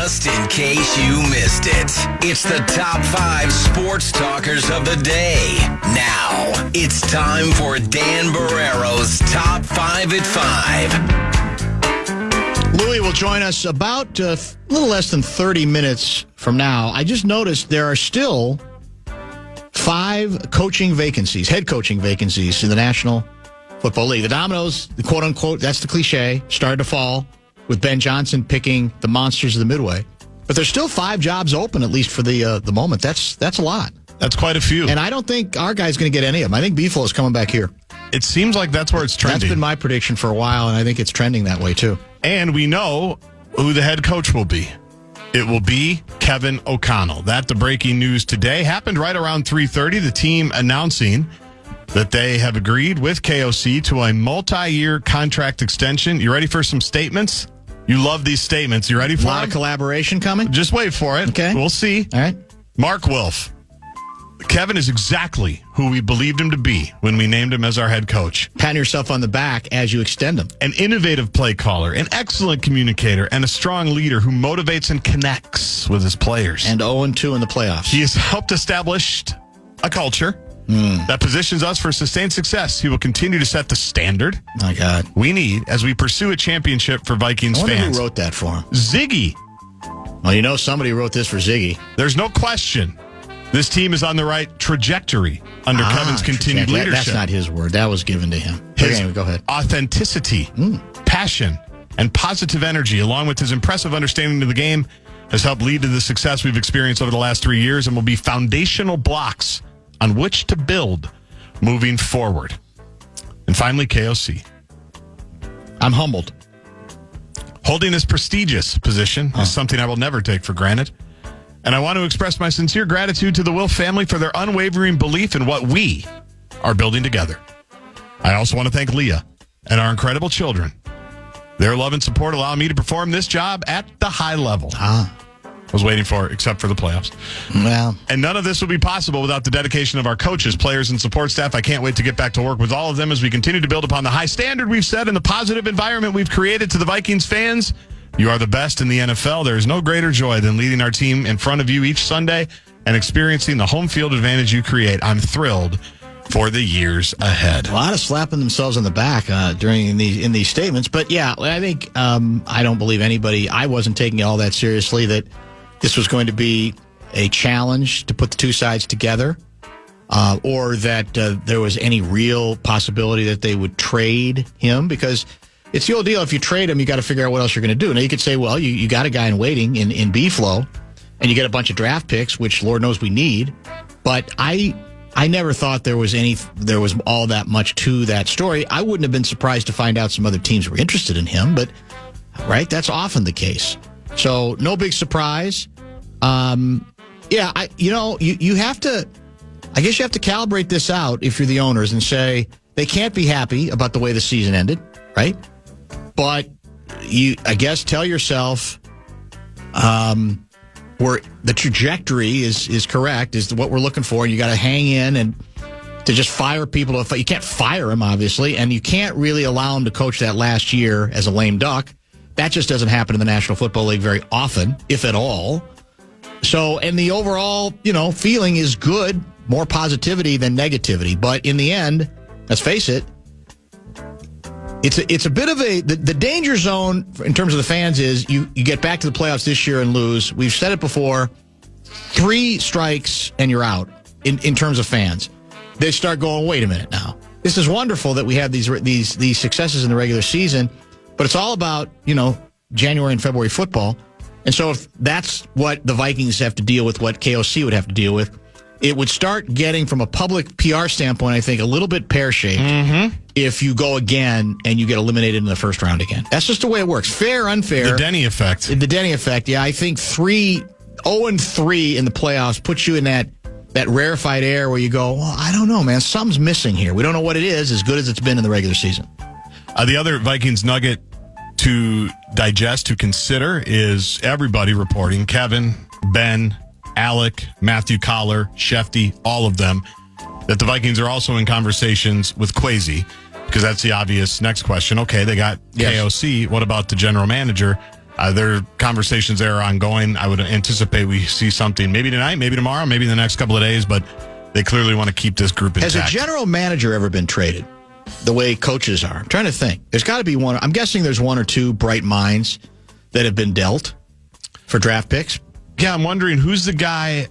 Just in case you missed it, it's the top 5 sports talkers of the day. Now, it's time for Dan Barrero's Top 5 at 5. Louis will join us about a little less than 30 minutes from now. I just noticed there are still 5 coaching vacancies, head coaching vacancies in the National Football League. The dominoes, the quote-unquote, that's the cliche, started to fall with Ben Johnson picking the monsters of the Midway. But there's still 5 jobs open, at least for the moment. That's a lot. That's quite a few. And I don't think our guy's going to get any of them. I think Beefle is coming back here. It seems like that's where it's trending. That's been my prediction for a while, and I think it's trending that way, too. And we know who the head coach will be. It will be Kevin O'Connell. That, the breaking news today, happened right around 3:30. The team announcing that they have agreed with KOC to a multi-year contract extension. You ready for some statements? You love these statements. You ready for A lot of collaboration coming? Just wait for it. Okay. We'll see. All right. Mark Wilf. Kevin is exactly who we believed him to be when we named him as our head coach. Pat yourself on the back as you extend him. An innovative play caller, an excellent communicator, and a strong leader who motivates and connects with his players. And 0-2 in the playoffs. He has helped establish a culture that positions us for sustained success. He will continue to set the standard My God. we need as we pursue a championship for Vikings I wonder fans. who wrote that for him. Ziggy. Well, you know somebody wrote this for Ziggy. There's no question this team is on the right trajectory under Kevin's continued leadership. That's not his word. That was given to him. His Anyway, go ahead. authenticity, passion, and positive energy, along with his impressive understanding of the game, has helped lead to the success we've experienced over the last 3 years and will be foundational blocks on which to build moving forward. And finally, KOC. I'm humbled. Holding this prestigious position is something I will never take for granted. And I want to express my sincere gratitude to the Wilf family for their unwavering belief in what we are building together. I also want to thank Leah and our incredible children. Their love and support allow me to perform this job at the high level. I was waiting for it, except for the playoffs. Well, And none of this would be possible without the dedication of our coaches, players, and support staff. I can't wait to get back to work with all of them as we continue to build upon the high standard we've set and the positive environment we've created. To the Vikings fans, you are the best in the NFL. There is no greater joy than leading our team in front of you each Sunday and experiencing the home field advantage you create. I'm thrilled for the years ahead. a lot of slapping themselves on the back in these statements. But yeah, I think I don't believe anybody. I wasn't taking it all that seriously that this was going to be a challenge to put the two sides together, or that there was any real possibility that they would trade him, because it's the old deal. If you trade him, you got to figure out what else you're going to do. Now, you could say, well, you got a guy in waiting in B-Flow, and you get a bunch of draft picks, which Lord knows we need. But I never thought there was all that much to that story. I wouldn't have been surprised to find out some other teams were interested in him, but right, that's often the case. So no big surprise. You have to. I guess you have to calibrate this out if you're the owners and say they can't be happy about the way the season ended, right? But I guess, tell yourself where the trajectory is correct, is what we're looking for, and you got to hang in and to just fire people. You can't fire him, obviously, and you can't really allow him to coach that last year as a lame duck. That just doesn't happen in the National Football League very often, if at all. So, and the overall, feeling is good, more positivity than negativity. But in the end, let's face it, it's a bit of the danger zone in terms of the fans is you get back to the playoffs this year and lose. We've said it before, 3 strikes and you're out in terms of fans. They start going, wait a minute now. This is wonderful that we have these successes in the regular season, but it's all about, January and February football. And so if that's what the Vikings have to deal with, what KOC would have to deal with, it would start getting, from a public PR standpoint, I think, a little bit pear-shaped if you go again and you get eliminated in the first round again. That's just the way it works. Fair, unfair. The Denny effect. The Denny effect, yeah. I think 0-3 in the playoffs puts you in that rarefied air where you go, well, I don't know, man. Something's missing here. We don't know what it is, as good as it's been in the regular season. The other Vikings nugget to digest, to consider, is everybody reporting, Kevin, Ben, Alec, Matthew Collar, Shefty, all of them, that the Vikings are also in conversations with Kwesi, because that's the obvious next question. Okay, they got KOC. What about the general manager? Their conversations there are ongoing. I would anticipate we see something maybe tonight, maybe tomorrow, maybe in the next couple of days, but they clearly want to keep this group intact. Has a general manager ever been traded the way coaches are? I'm trying to think. There's got to be one. I'm guessing there's one or two bright minds that have been dealt for draft picks. Yeah, I'm wondering who's the guy,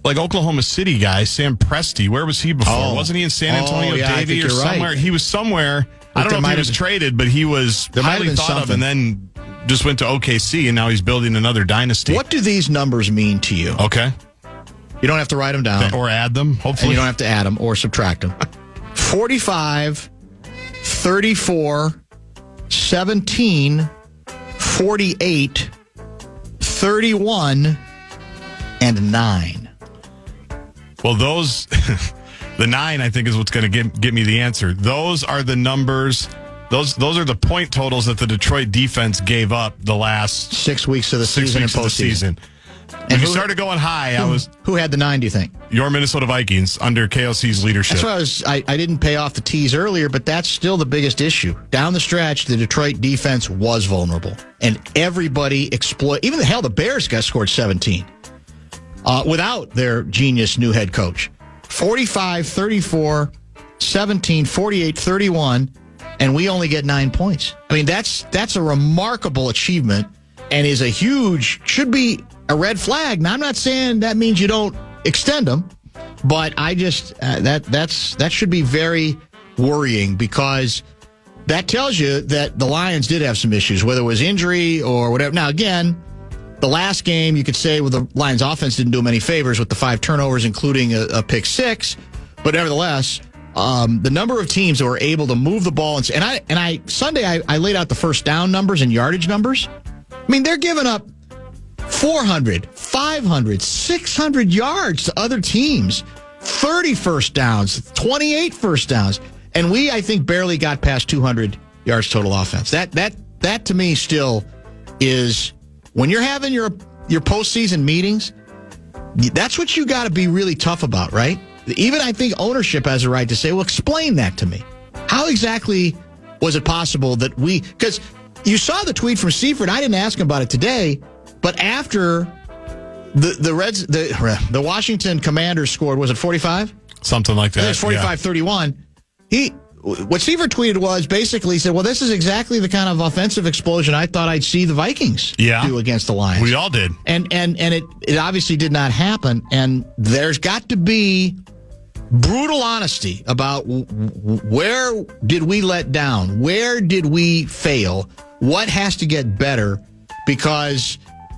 like Oklahoma City guy, Sam Presti. Where was he before? Wasn't he in San Antonio, Davie, or somewhere? Right. He was somewhere. I don't know if he was traded, but he was highly thought of and then just went to OKC, and now he's building another dynasty. What do these numbers mean to you? Okay. You don't have to write them down. Or add them, hopefully. And you don't have to add them or subtract them. 45, 34, 17, 48, 31, and 9. Well, those, the 9, I think, is what's going to get me the answer. Those are the numbers. Those are the point totals that the Detroit defense gave up the last 6 weeks of the season and postseason. And you started going high. Who had the 9, do you think? Your Minnesota Vikings under KLC's leadership. That's why I didn't pay off the tease earlier, but that's still the biggest issue. Down the stretch, the Detroit defense was vulnerable. And everybody even the Bears scored 17 without their genius new head coach. 45, 34, 17, 48, 31, and we only get 9 points. I mean, that's a remarkable achievement and is should be a red flag. Now, I'm not saying that means you don't extend them, but I just that should be very worrying because that tells you that the Lions did have some issues, whether it was injury or whatever. Now, again, the last game you could say the Lions offense didn't do them any favors with the 5 turnovers, including a pick 6, but nevertheless, the number of teams that were able to move the ball Sunday I laid out the first down numbers and yardage numbers. I mean, they're giving up 400, 500, 600 yards to other teams, 30 first downs, 28 first downs, and we, I think, barely got past 200 yards total offense. That to me still is, when you're having your postseason meetings, that's what you got to be really tough about, right? Even I think ownership has a right to say, well, explain that to me. How exactly was it possible that because you saw the tweet from Seifert, I didn't ask him about it today, but after the Washington Commanders scored, was it 45? Something like that. It was 45-31. What Seifert tweeted was basically said, well, this is exactly the kind of offensive explosion I thought I'd see the Vikings do against the Lions. We all did. And it obviously did not happen. And there's got to be brutal honesty about where did we let down? Where did we fail? What has to get better? Because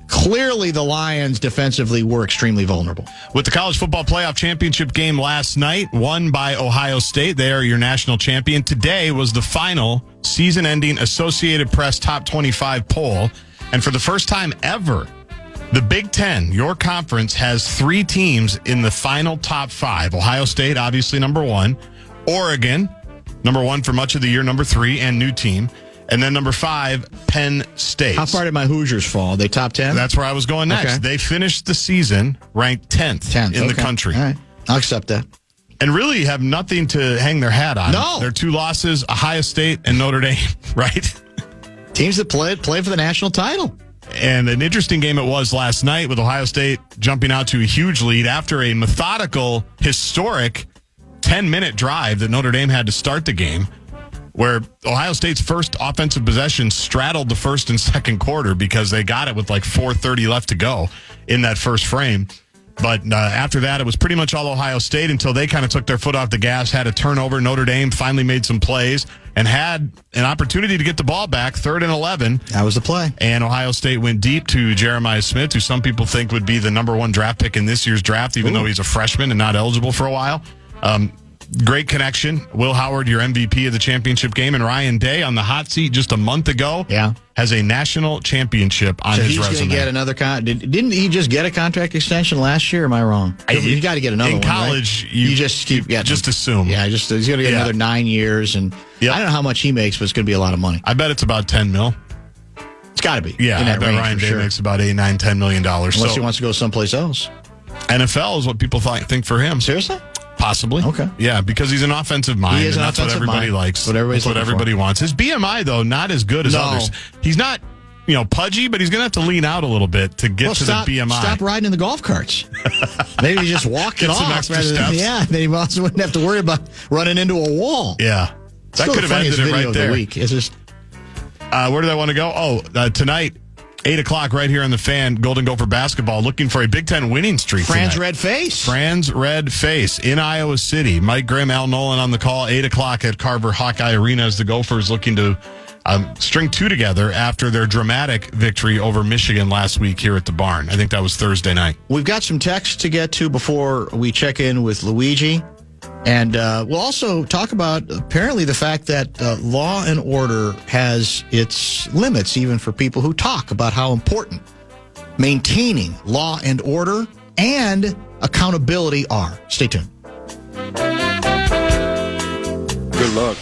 clearly the Lions defensively were extremely vulnerable. With the college football playoff championship game last night, won by Ohio State, they are your national champion. Today was the final season-ending Associated Press Top 25 poll. And for the first time ever, the Big Ten, your conference, has 3 teams in the final top 5. Ohio State, obviously, number 1. Oregon, number 1 for much of the year, number 3, and new team. And then number 5, Penn State. How far did my Hoosiers fall? They top 10? That's where I was going next. Okay. They finished the season ranked 10th in the country. All right. I'll accept that. And really have nothing to hang their hat on. No. Their 2 losses, Ohio State and Notre Dame, right? Teams that play for the national title. And an interesting game it was last night with Ohio State jumping out to a huge lead after a methodical, historic 10-minute drive that Notre Dame had to start the game, where Ohio State's first offensive possession straddled the first and second quarter because they got it with like 4:30 left to go in that first frame. But after that, it was pretty much all Ohio State until they kind of took their foot off the gas, had a turnover. Notre Dame finally made some plays and had an opportunity to get the ball back, 3rd and 11. That was the play. And Ohio State went deep to Jeremiah Smith, who some people think would be the number 1 draft pick in this year's draft, even though he's a freshman and not eligible for a while. Great connection. Will Howard, your MVP of the championship game, and Ryan Day on the hot seat just a month ago. Yeah. Has a national championship on his resume. So he's going to get another didn't he just get a contract extension last year? Or am I wrong? You got to get another one. In college, right? you just keep getting. Just assume. Yeah, he's going to get another 9 years, and I don't know how much he makes, but it's going to be a lot of money. I bet it's about $10 million. It's got to be. Yeah, I bet Ryan Day makes about $8, $9, $10 million. Unless he wants to go someplace else. NFL is what people think for him. Seriously? Possibly. Okay. Yeah, because he's an offensive mind. He is and that's what everybody likes. That's what everybody wants. His BMI, though, not as good as others. He's not pudgy, but he's going to have to lean out a little bit to get to the BMI. Stop riding in the golf carts. Maybe just walk it off. Some extra steps. Yeah, then he also wouldn't have to worry about running into a wall. Yeah. That could have ended it right there. It's just, where did I want to go? Tonight, 8 o'clock right here on the Fan, Golden Gopher basketball, looking for a Big Ten winning streak Fran's tonight. red face. Fran's red face in Iowa City. Mike Grimm, Al Nolan on the call, 8 o'clock at Carver Hawkeye Arena as the Gophers looking to string two together after their dramatic victory over Michigan last week here at the Barn. I think that was Thursday night. We've got some texts to get to before we check in with Luigi. And we'll also talk about apparently the fact that law and order has its limits, even for people who talk about how important maintaining law and order and accountability are. Stay tuned. Good luck.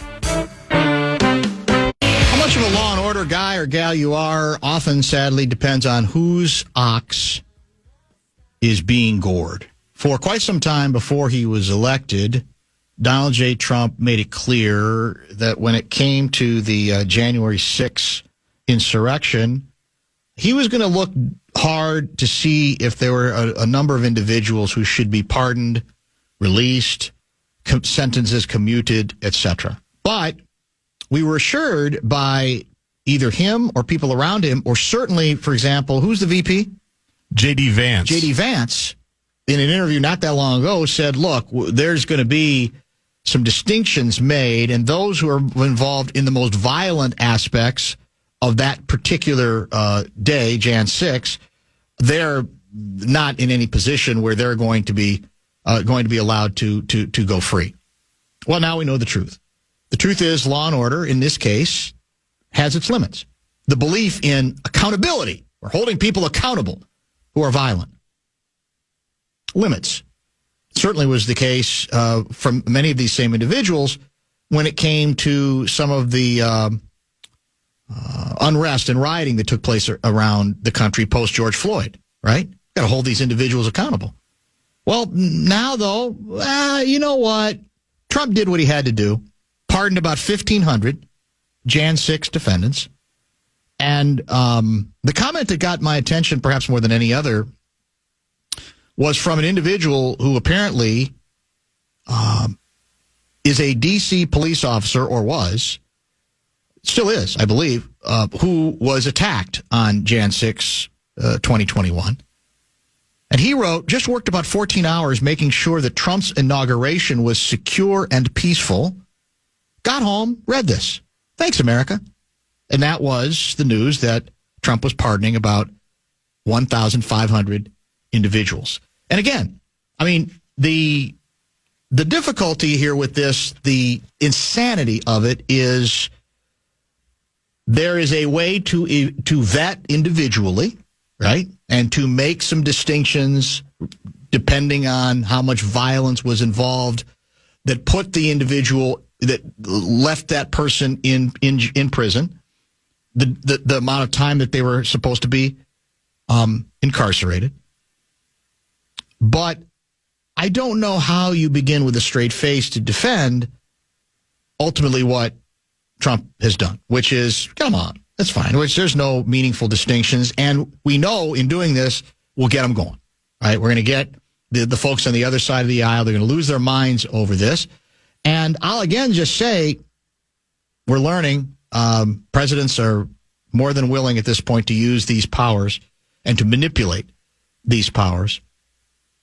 How much of a law and order guy or gal you are often, sadly, depends on whose ox is being gored. For quite some time before he was elected, Donald J. Trump made it clear that when it came to the January 6th insurrection, he was going to look hard to see if there were a number of individuals who should be pardoned, released, sentences commuted, etc. But we were assured by either him or people around him, or certainly, for example, who's the VP? J.D. Vance. J.D. Vance, in an interview not that long ago, said, look, there's going to be some distinctions made, and those who are involved in the most violent aspects of that particular day, Jan 6, they're not in any position where they're going to be allowed to go free. Well, now we know the truth. The truth is law and order, in this case, has its limits. The belief in accountability, or holding people accountable who are violent. Limits. Certainly was the case from many of these same individuals when it came to some of the unrest and rioting that took place around the country post George Floyd, right? Got to hold these individuals accountable. Well, now, though, you know what? Trump did what he had to do, pardoned about 1,500 Jan 6 defendants. And the comment that got my attention perhaps more than any other was from an individual who apparently is a D.C. police officer, or still is, I believe, who was attacked on Jan 6, 2021. And he wrote, just worked about 14 hours making sure that Trump's inauguration was secure and peaceful. Got home, read this. Thanks, America. And that was the news that Trump was pardoning about 1,500 individuals. And again, I mean, the difficulty here with this, the insanity of it is there is a way to vet individually, right? And to make some distinctions depending on how much violence was involved that put the individual, that left that person in prison, the amount of time that they were supposed to be incarcerated. But I don't know how you begin with a straight face to defend ultimately what Trump has done, which is, come on, that's fine. Which there's no meaningful distinctions. And we know in doing this, we'll get them going, right? We're going to get the folks on the other side of the aisle. They're going to lose their minds over this. And I'll again just say, we're learning presidents are more than willing at this point to use these powers and to manipulate these powers.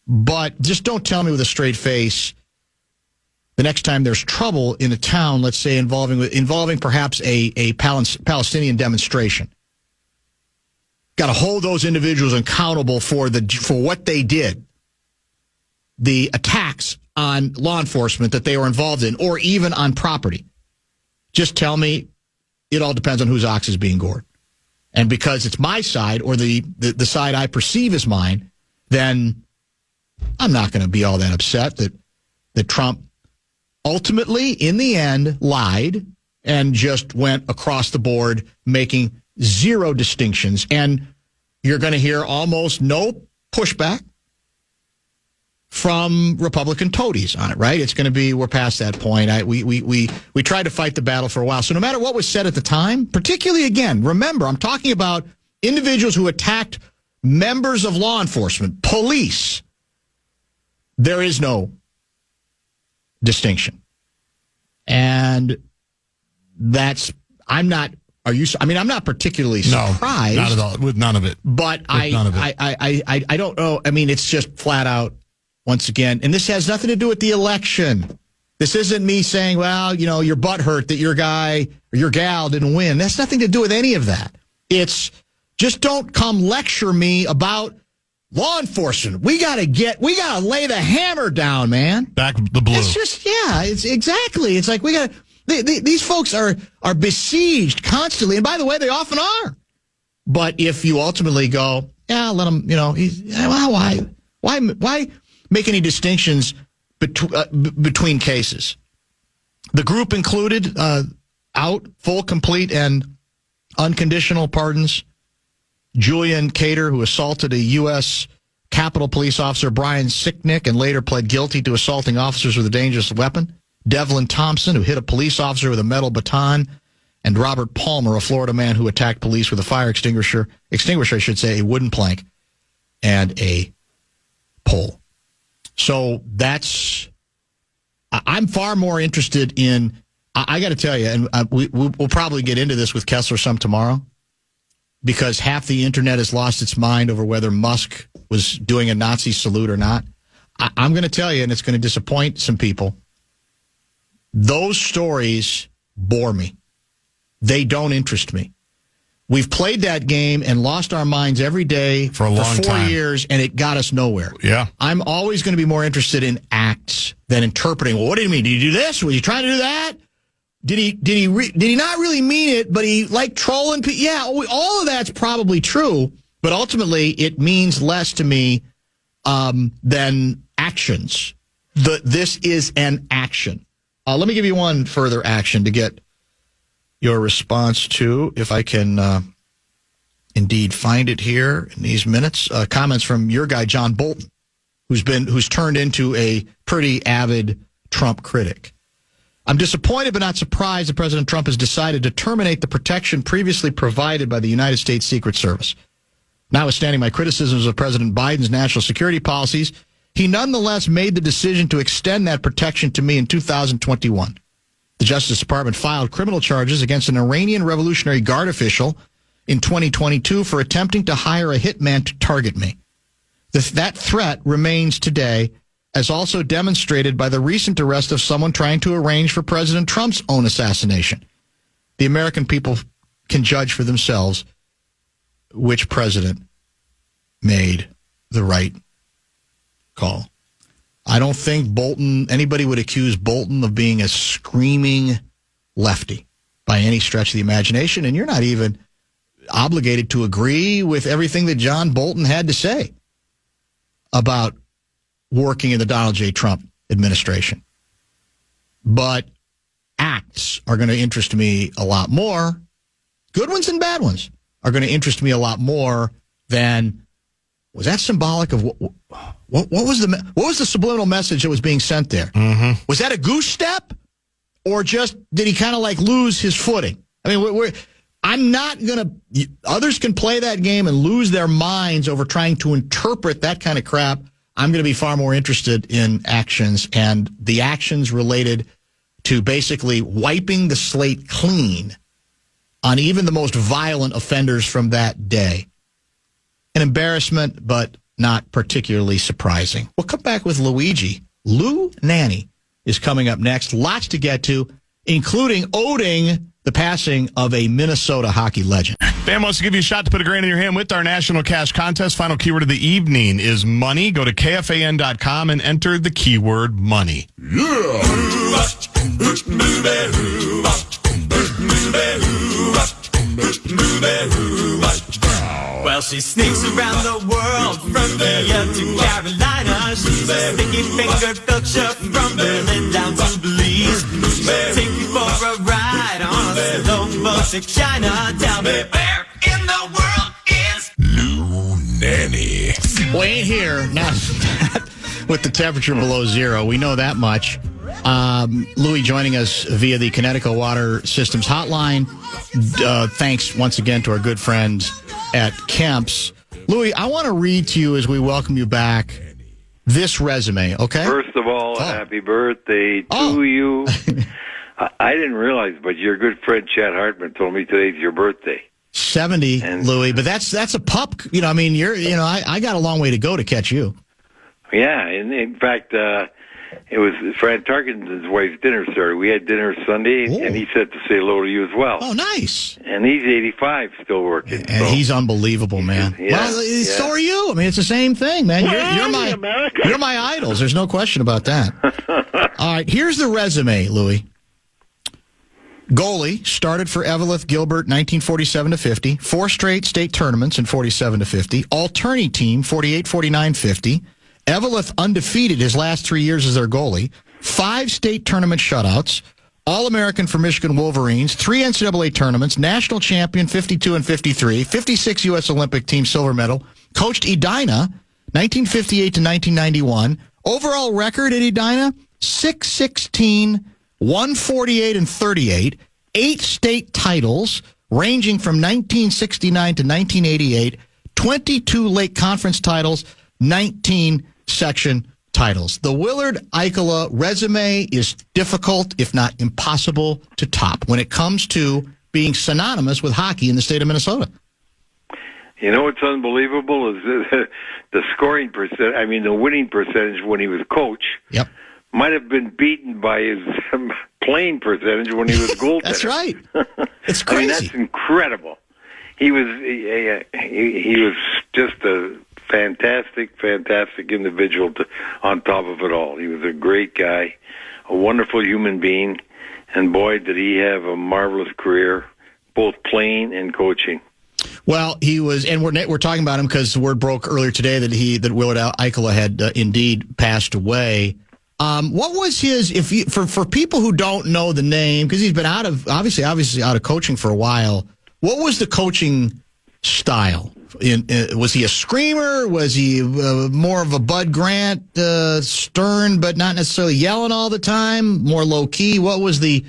But just don't tell me with a straight face the next time there's trouble in a town, let's say involving perhaps a Palestinian demonstration. Got to hold those individuals accountable for what they did, the attacks on law enforcement that they were involved in, or even on property. Just tell me it all depends on whose ox is being gored. And because it's my side, or the side I perceive as mine, then I'm not going to be all that upset that Trump ultimately, in the end, lied and just went across the board, making zero distinctions. And you're going to hear almost no pushback from Republican toadies on it, right? It's going to be, we're past that point. We tried to fight the battle for a while. So no matter what was said at the time, particularly, again, remember, I'm talking about individuals who attacked members of law enforcement, police. There is no distinction. And I'm not particularly surprised. No, not at all. With none of it. But I don't know. I mean, it's just flat out, once again, and this has nothing to do with the election. This isn't me saying, well, your butt hurt that your guy or your gal didn't win. That's nothing to do with any of that. It's just don't come lecture me about law enforcement. We got to lay the hammer down, man. Back the blue. It's just, it's exactly. It's like these folks are besieged constantly. And by the way, they often are. But if you ultimately go, let them, why make any distinctions between cases? The group included out full, complete, and unconditional pardons. Julian Cater, who assaulted a U.S. Capitol Police officer, Brian Sicknick, and later pled guilty to assaulting officers with a dangerous weapon. Devlin Thompson, who hit a police officer with a metal baton. And Robert Palmer, a Florida man who attacked police with a fire extinguisher, a wooden plank, and a pole. So I'm far more interested in, I got to tell you, and we'll probably get into this with Kessler some tomorrow, because half the internet has lost its mind over whether Musk was doing a Nazi salute or not. I'm going to tell you, and it's going to disappoint some people, those stories bore me. They don't interest me. We've played that game and lost our minds every day for a long 4 time. years, and it got us nowhere. Yeah. I'm always going to be more interested in acts than interpreting. Well, what did he mean? Did he do this? Was he trying to do that? Did he not really mean it, but he liked trolling people? Yeah, all of that's probably true, but ultimately it means less to me than actions. This is an action. Let me give you one further action to get your response to, if I can indeed find it here in these minutes. Comments from your guy, John Bolton, who's turned into a pretty avid Trump critic. I'm disappointed but not surprised that President Trump has decided to terminate the protection previously provided by the United States Secret Service. Notwithstanding my criticisms of President Biden's national security policies, he nonetheless made the decision to extend that protection to me in 2021. The Justice Department filed criminal charges against an Iranian Revolutionary Guard official in 2022 for attempting to hire a hitman to target me. That threat remains today, as also demonstrated by the recent arrest of someone trying to arrange for President Trump's own assassination. The American people can judge for themselves which president made the right call. I don't think anybody would accuse Bolton of being a screaming lefty by any stretch of the imagination, and you're not even obligated to agree with everything that John Bolton had to say about working in the Donald J. Trump administration. But acts are going to interest me a lot more. Good ones and bad ones are going to interest me a lot more than, was that symbolic of what was the subliminal message that was being sent there? Mm-hmm. Was that a goose step, or just did he kind of like lose his footing? I mean, I'm not going to, others can play that game and lose their minds over trying to interpret that kind of crap. I'm going to be far more interested in actions, and the actions related to basically wiping the slate clean on even the most violent offenders from that day. An embarrassment, but not particularly surprising. We'll come back with Luigi. Lou Nanne is coming up next. Lots to get to, including oding the passing of a Minnesota hockey legend. Fan wants to give you a shot to put a grand in your hand with our national cash contest. Final keyword of the evening is money. Go to KFAN.com and enter the keyword money. Well, she sneaks around the world from India to Carolina. She's a sticky-fingered culture from Berlin down to Belize. She'll take you for a ride on a slow boat to China. Tell me, where in the world is Lou Nanne? We ain't here. Not with the temperature below zero. We know that much. Louis joining us via the Connecticut Water Systems hotline. Thanks once again to our good friends at Kemp's. Louis, I want to read to you as we welcome you back this resume, okay? First of all, happy birthday to you. I didn't realize, but your good friend Chad Hartman told me today's your birthday. 70, Louis, but that's a pup. I mean, I got a long way to go to catch you. Yeah, and in fact, it was Fran Tarkenton's wife's dinner started. We had dinner Sunday, and he said to say hello to you as well. Oh, nice. And he's 85, still working. And he's unbelievable, man. So are you. I mean, it's the same thing, man. You're my idols. There's no question about that. All right, here's the resume, Louis. Goalie, started for Evelyn Gilbert 1947-50. 4 straight state tournaments in 47-50. All-tourney team 48, 49, 50. Evelyn undefeated his last 3 years as their goalie. 5 state tournament shutouts. All-American for Michigan Wolverines. 3 NCAA tournaments. National champion 52 and 53. 56 U.S. Olympic team silver medal. Coached Edina 1958 to 1991. Overall record at Edina 6-16, 148 and 38. 8 state titles ranging from 1969 to 1988. 22 Lake Conference titles. 19 section titles. The Willard Ikola resume is difficult, if not impossible, to top when it comes to being synonymous with hockey in the state of Minnesota. You know what's unbelievable is the scoring percent. I mean, the winning percentage when he was coach. Yep. Might have been beaten by his playing percentage when he was goaltender. That's right. It's crazy. I mean, that's incredible. He was just a fantastic individual on top of it all. He was a great guy, a wonderful human being, and boy, did he have a marvelous career, both playing and coaching. Well, he was, and we're talking about him because the word broke earlier today that Willard Ikola had indeed passed away. What was his? For people who don't know the name, because he's been obviously out of coaching for a while. What was the coaching style? Was he a screamer? Was he more of a Bud Grant, stern but not necessarily yelling all the time? More low key. What was the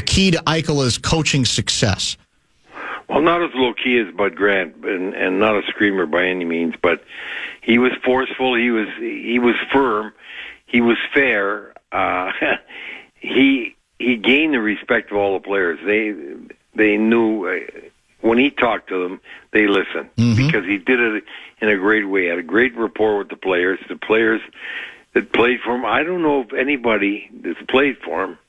key to Ikola's coaching success? Well, not as low key as Bud Grant, and not a screamer by any means. But he was forceful. He was firm. He was fair. He gained the respect of all the players. They knew when he talked to them, they listened because he did it in a great way. He had a great rapport with the players. The players that played for him, I don't know if anybody that's played for him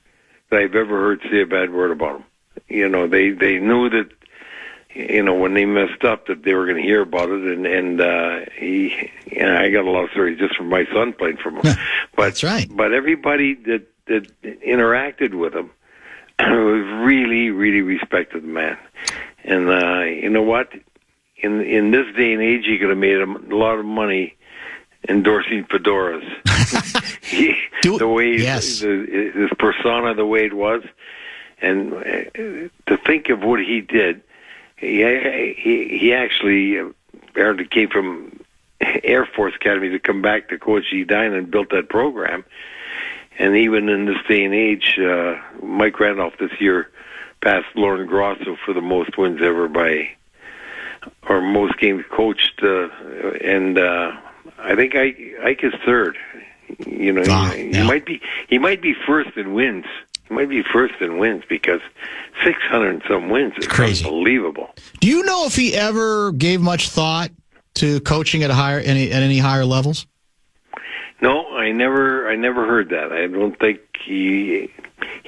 that I've ever heard say a bad word about him. You know, they knew that. You know, when they messed up, that they were going to hear about it, and I got a lot of stories just from my son playing for him. But that's right. But everybody that interacted with him was really, really respected the man. And you know what? In this day and age, he could have made a lot of money endorsing fedoras. His persona, the way it was, and to think of what he did. He actually came from Air Force Academy to come back to coach Edina and built that program. And even in this day and age, Mike Randolph this year passed Lauren Grosso for the most wins ever or most games coached. And I think Ike is third. You know, he might be first in wins. He might be first in wins because 600 and some wins is crazy. Unbelievable. Do you know if he ever gave much thought to coaching at any higher levels? No, I never heard that. I don't think he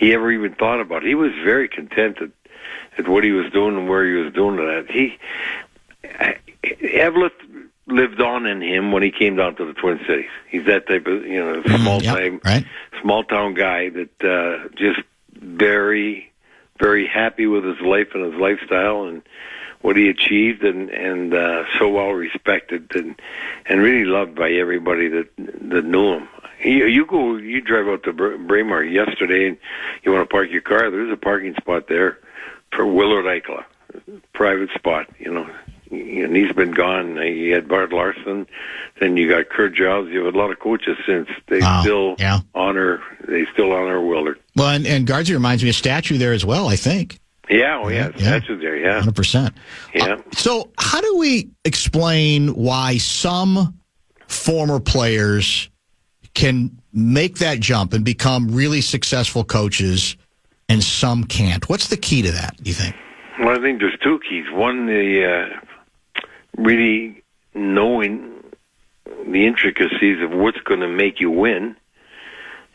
ever even thought about it. He was very content at what he was doing and where he was doing it. Evelyn lived on in him when he came down to the Twin Cities. He's that type of small town guy that just very, very happy with his life and his lifestyle and what he achieved, and so well respected and really loved by everybody that knew him. You drive out to Braemar yesterday and you want to park your car. There's a parking spot there for Willard Ikola, private spot. You know, and he's been gone. You had Bart Larson, then you got Kurt Giles. You have a lot of coaches since. They still honor Willard. Well, and Gaardsy reminds me of a statue there as well, I think. Yeah, statue there, 100%. Yeah. So how do we explain why some former players can make that jump and become really successful coaches and some can't? What's the key to that, do you think? Well, I think there's two keys. One, the really knowing the intricacies of what's going to make you win,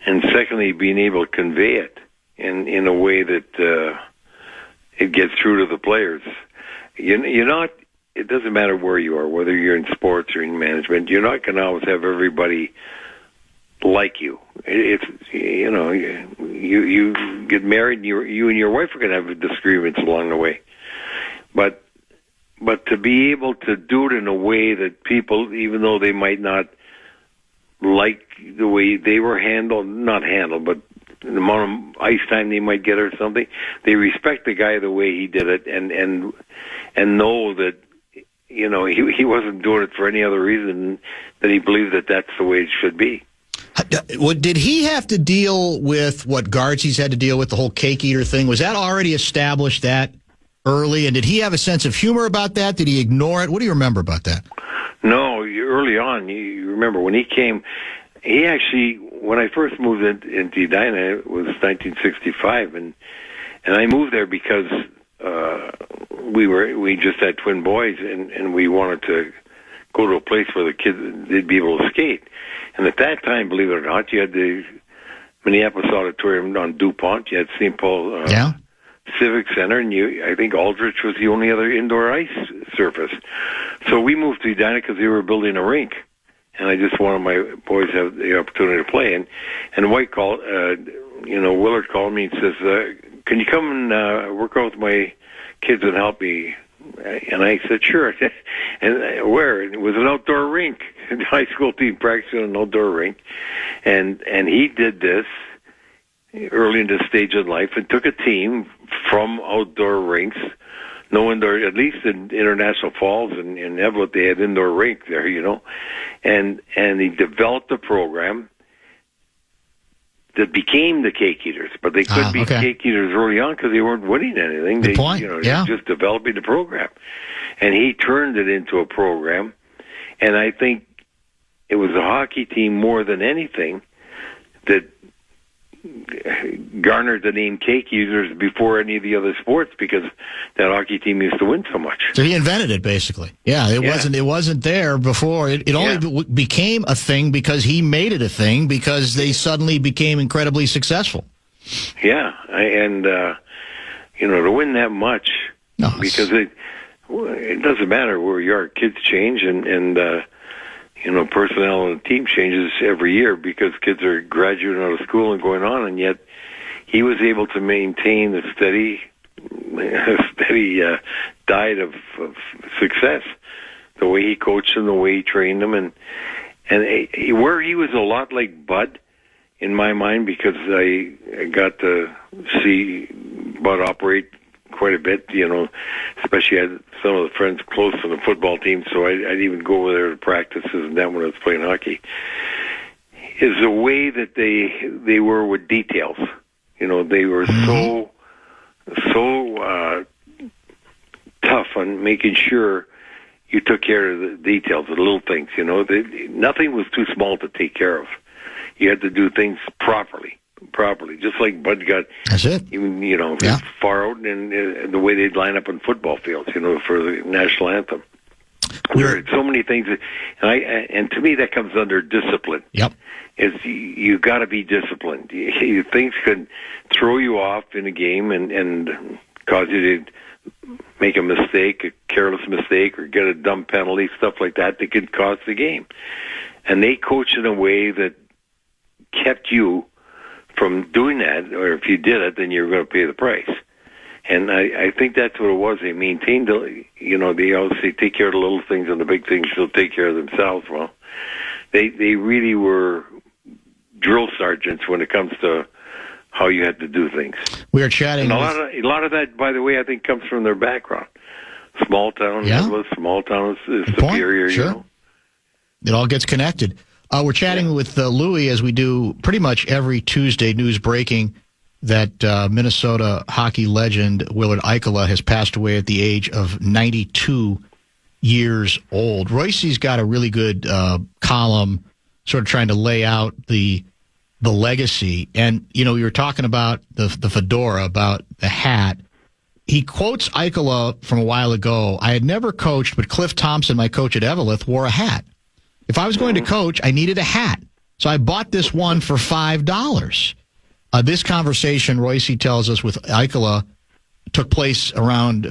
and secondly, being able to convey it in a way that it gets through to the players. You're not. It doesn't matter where you are, whether you're in sports or in management. You're not going to always have everybody like you. It's you get married, and you and your wife are going to have disagreements along the way, but to be able to do it in a way that people, even though they might not like the way they were not handled, but the amount of ice time they might get or something, they respect the guy the way he did it, and know that he wasn't doing it for any other reason than he believed that that's the way it should be. Did he have to deal with what Gaardsy's had to deal with, the whole cake eater thing? Was that already established that early? And did he have a sense of humor about that? Did he ignore it? What do you remember about that? No, early on, you remember when he came, he actually, when I first moved into Edina, it was 1965, and I moved there because we just had twin boys, and we wanted to go to a place where the kids, they'd be able to skate. And at that time, believe it or not, you had the Minneapolis Auditorium on DuPont. You had St. Paul Civic Center, and I think Aldrich was the only other indoor ice surface. So we moved to Edina because they were building a rink, and I just wanted my boys to have the opportunity to play. And White called, Willard called me and says, "Can you come and work out with my kids and help me?" And I said, "Sure." And where? It was an outdoor rink. The high school team practicing on an outdoor rink, and he did this early in this stage of life and took a team from outdoor rinks, no indoor, at least in International Falls and in Evelyn, they had indoor rink there, and he developed a program that became the Cake Eaters, but they couldn't be Cake Eaters early on because they weren't winning anything. They were just developing the program, and he turned it into a program, and I think it was a hockey team more than anything that garnered the name Cake Eaters before any of the other sports because that hockey team used to win so much. So he invented it, basically. It wasn't there before. It only became a thing because he made it a thing because they suddenly became incredibly successful. Yeah, and to win that much, because it doesn't matter where you are. Kids change, and personnel on the team changes every year because kids are graduating out of school and going on, and yet he was able to maintain a steady diet of success. The way he coached them, the way he trained them, and where he was a lot like Bud in my mind because I got to see Bud operate quite a bit, especially I had some of the friends close to the football team, so I'd even go over there to practices and that when I was playing hockey, is the way that they were with details. They were so tough on making sure you took care of the details, the little things, nothing was too small to take care of. You had to do things properly, just like Bud got. That's it. Even far out in the way they'd line up on football fields, for the national anthem. There are so many things, and to me that comes under discipline. Yep. Is you got to be disciplined. Things could throw you off in a game and cause you to make a mistake, a careless mistake, or get a dumb penalty, stuff like that could cost the game. And they coach in a way that kept you from doing that, or if you did it, then you're going to pay the price. And I think that's what it was. They maintained, they always say, take care of the little things and the big things will take care of themselves. Well, they really were drill sergeants when it comes to how you had to do things. We are chatting. And a lot of that, by the way, I think comes from their background. Small town, Yeah. Midwest, small town is Good point. superior, Sure. you know. It all gets connected. We're chatting with Louie, as we do pretty much every Tuesday, news breaking that Minnesota hockey legend Willard Ikola has passed away at the age of 92 years old. Royce's got a really good column sort of trying to lay out the legacy. And, you know, you were talking about the fedora, about the hat. He quotes Ikola from a while ago. I had never coached, but Cliff Thompson, my coach at Eveleth, wore a hat. If I was going to coach, I needed a hat. So I bought this one for $5. This conversation, Royce tells us, with Ikola took place around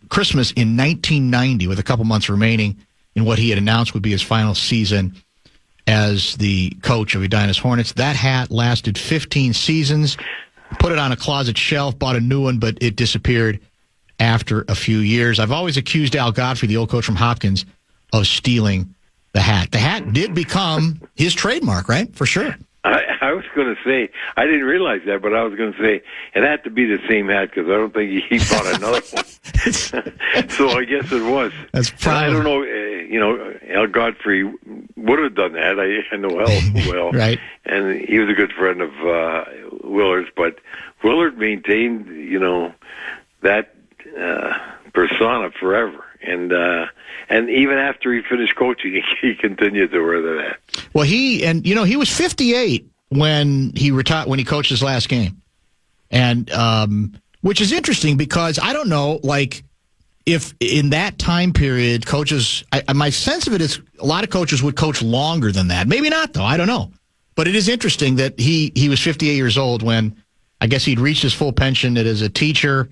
Christmas in 1990, with a couple months remaining in what he had announced would be his final season as the coach of Edina's Hornets. That hat lasted 15 seasons. Put it on a closet shelf, bought a new one, but it disappeared after a few years. I've always accused Al Godfrey, the old coach from Hopkins, of stealing the hat. The hat did become his trademark, right? For sure. I was going to say, I didn't realize that, but I was going to say it had to be the same hat because I don't think he bought another one. So I guess it was. That's probably. I don't know, Al Godfrey would have done that. I know Al well. Right. And he was a good friend of Willard's, but Willard maintained, that persona forever. And even after he finished coaching, he continued to wear the hat. Well, he was 58 when he retired, when he coached his last game. And, which is interesting because I don't know, like, if in that time period, coaches, my sense of it is a lot of coaches would coach longer than that. Maybe not, though. I don't know. But it is interesting that he was 58 years old when I guess he'd reached his full pension as a teacher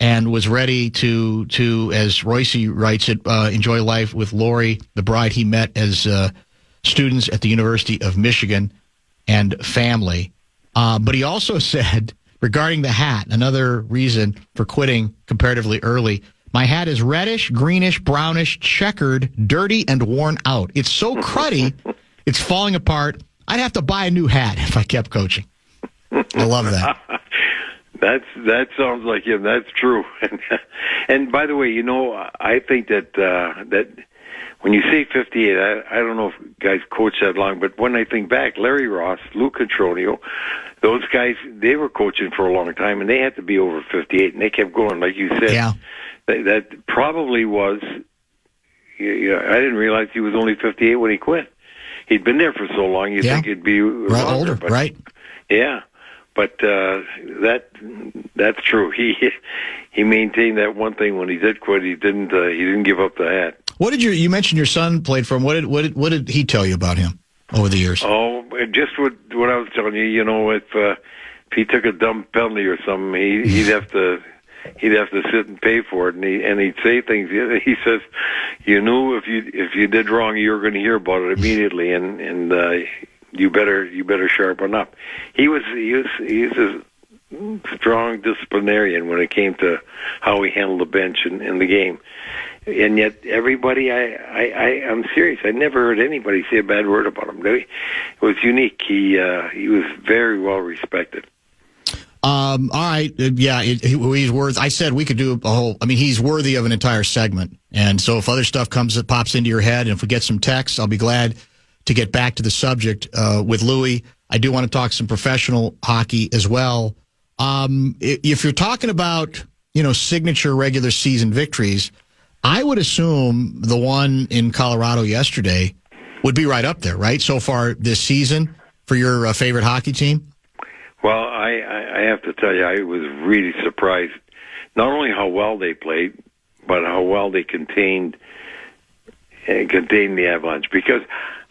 and was ready to as Royce writes it, enjoy life with Lori, the bride he met as students at the University of Michigan, and family. But he also said, regarding the hat, another reason for quitting comparatively early, my hat is reddish, greenish, brownish, checkered, dirty, and worn out. It's so cruddy, it's falling apart. I'd have to buy a new hat if I kept coaching. I love that. That sounds like him. That's true. And by the way, I think that when you say 58, I don't know if guys coach that long, but when I think back, Larry Ross, Lou Cotroneo, those guys, they were coaching for a long time, and they had to be over 58, and they kept going, like you said. Yeah. That probably was. I didn't realize he was only 58 when he quit. He'd been there for so long, you'd think he'd be older, but, right? Yeah. But that's true. He maintained that one thing when he did quit. He didn't give up the hat. What did you mentioned your son played for him? What did he tell you about him over the years? Oh, just what I was telling you. If he took a dumb penalty or something, he'd have to sit and pay for it, and he'd say things. He says, "You knew if you did wrong, you were going to hear about it immediately, and you better sharpen up." He's a strong disciplinarian when it came to how he handled the bench in the game. And yet everybody, I'm serious, I never heard anybody say a bad word about him. It was unique. He was very well respected. All right. Yeah, he's worth. I said we could do a whole. I mean, he's worthy of an entire segment. And so, if other stuff pops into your head, and if we get some texts, I'll be glad to get back to the subject with Louie. I do want to talk some professional hockey as well. If you're talking about signature regular season victories, I would assume the one in Colorado yesterday would be right up there, right? So far this season for your favorite hockey team. Well, I have to tell you, I was really surprised, not only how well they played, but how well they contained the Avalanche. Because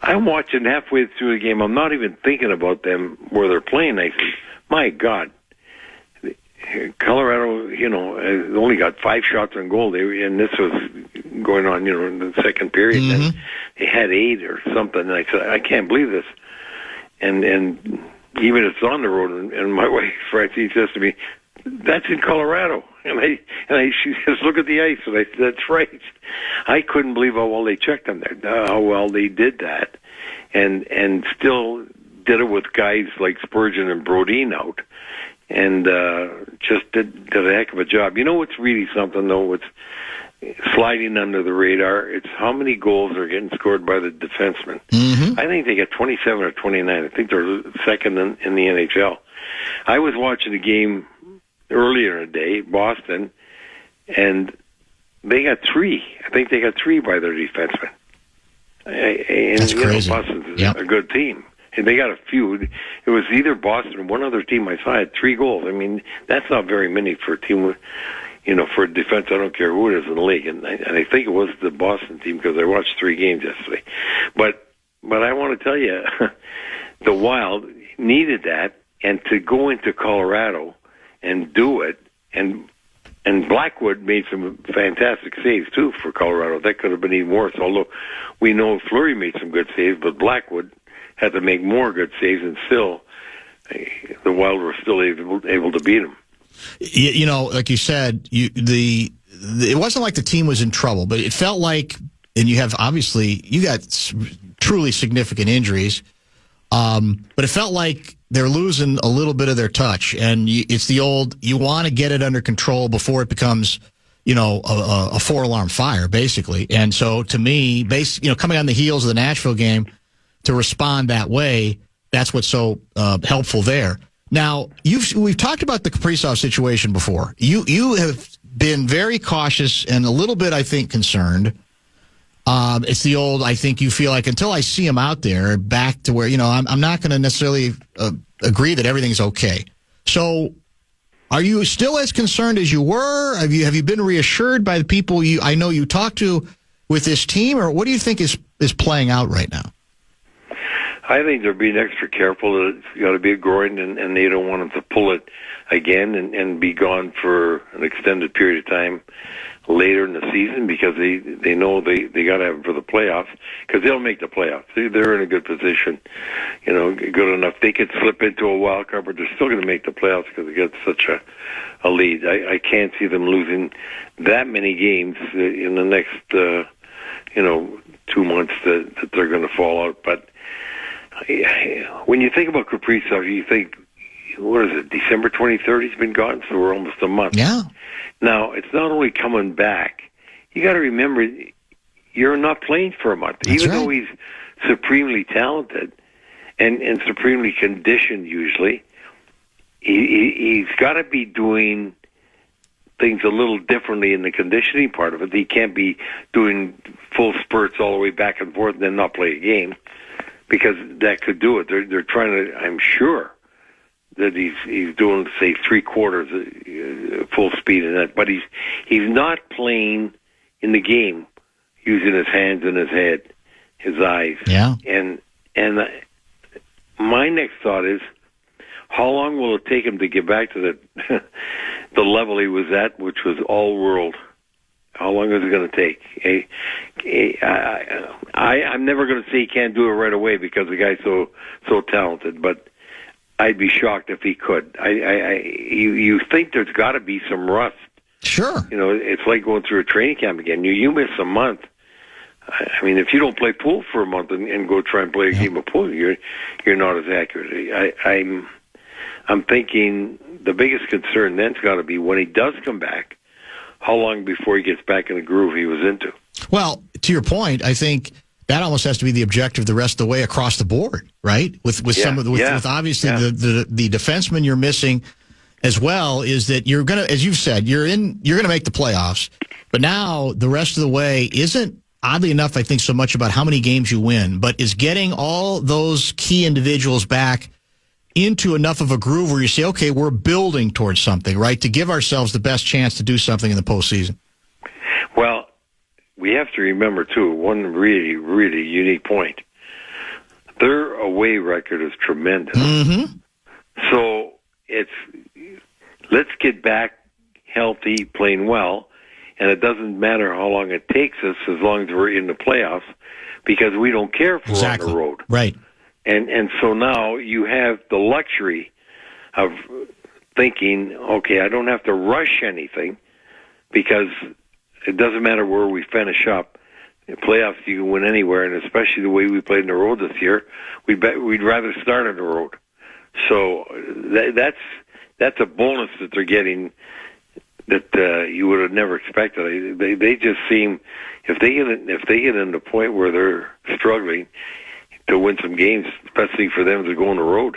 I'm watching halfway through the game, I'm not even thinking about them where they're playing. I think, my God, Colorado, only got 5 shots on goal. And this was going on, in the second period. Mm-hmm. And they had 8 or something. And I said, I can't believe this. And even it's on the road, and my wife Francine says to me, "That's in Colorado," and she says, "Look at the ice," and I said, "That's right." I couldn't believe how well they checked them there, how well they did that, and still did it with guys like Spurgeon and Brodin out, and just did a heck of a job. What's really something though? sliding under the radar. It's how many goals are getting scored by the defensemen. Mm-hmm. I think they got 27 or 29. I think they're second in the NHL. I was watching a game earlier in the day, Boston, and they got 3. I think they got 3 by their defensemen. And, That's crazy. Boston's a good team. And they got a few. It was either Boston or one other team I saw had 3 goals. I mean, that's not very many for a team with, for defense. I don't care who it is in the league. And I think it was the Boston team because I watched 3 games yesterday. But I want to tell you, the Wild needed that, and to go into Colorado and do it, and Blackwood made some fantastic saves, too, for Colorado. That could have been even worse, although we know Fleury made some good saves, but Blackwood had to make more good saves, and still, the Wild were still able to beat them. Like you said, it wasn't like the team was in trouble, but it felt like, and you got truly significant injuries, but it felt like they're losing a little bit of their touch, and it's the old, you want to get it under control before it becomes, a 4-alarm fire, basically. And so, to me, coming on the heels of the Nashville game, to respond that way, that's what's so helpful there. Now, we've talked about the Kaprizov situation before. You have been very cautious and a little bit, I think, concerned. It's the old, I think you feel like until I see him out there, back to where, I'm not going to necessarily agree that everything's okay. So are you still as concerned as you were? Have you been reassured by the people I know you talk to with this team, or what do you think is playing out right now? I think they're being extra careful. It's got to be a groin, and they don't want him to pull it again and be gone for an extended period of time later in the season, because they know they got to have him for the playoffs, because they'll make the playoffs. They're in a good position, good enough. They could slip into a wild card, but they're still going to make the playoffs because they got such a lead. I can't see them losing that many games in the next 2 months that they're going to fall out. But when you think about Kaprizov, you think, what is it, December 23rd he's been gone, so we're almost a month. Yeah. Now, it's not only coming back. You got to remember, you're not playing for a month. That's Even right. though he's supremely talented and supremely conditioned usually, he's got to be doing things a little differently in the conditioning part of it. He can't be doing full spurts all the way back and forth and then not play a game, because that could do it. They're trying to, I'm sure, that he's doing, say, 3/4 full speed in that, but he's not playing in the game using his hands and his head, his eyes. Yeah. And my next thought is, how long will it take him to get back to the level he was at, which was all world? How long is it going to take? I'm never going to say he can't do it right away because the guy's so talented, but I'd be shocked if he could. You think there's got to be some rust. Sure. It's like going through a training camp again. You miss a month. I mean, if you don't play pool for a month and go try and play a game of pool, you're not as accurate. I'm thinking the biggest concern then's got to be when he does come back, how long before he gets back in the groove he was into? Well, to your point, I think that almost has to be the objective the rest of the way across the board, right? With obviously the defenseman you're missing as well, is that you're gonna, as you've said, you're gonna make the playoffs, but now the rest of the way isn't, oddly enough, I think, so much about how many games you win, but is getting all those key individuals back into enough of a groove where you say, okay, we're building towards something, right, to give ourselves the best chance to do something in the postseason. Well, we have to remember, too, one really, really unique point. Their away record is tremendous. Mm-hmm. So let's get back healthy, playing well, and it doesn't matter how long it takes us as long as we're in the playoffs, because we don't care if we're on the road. Right. And so now you have the luxury of thinking, okay, I don't have to rush anything, because it doesn't matter where we finish up. In playoffs, you can win anywhere, and especially the way we played on the road this year, we'd rather start on the road. So that's a bonus that they're getting that you would have never expected. They just seem, if they get in the point where they're struggling to win some games, the best thing for them is to go on the road.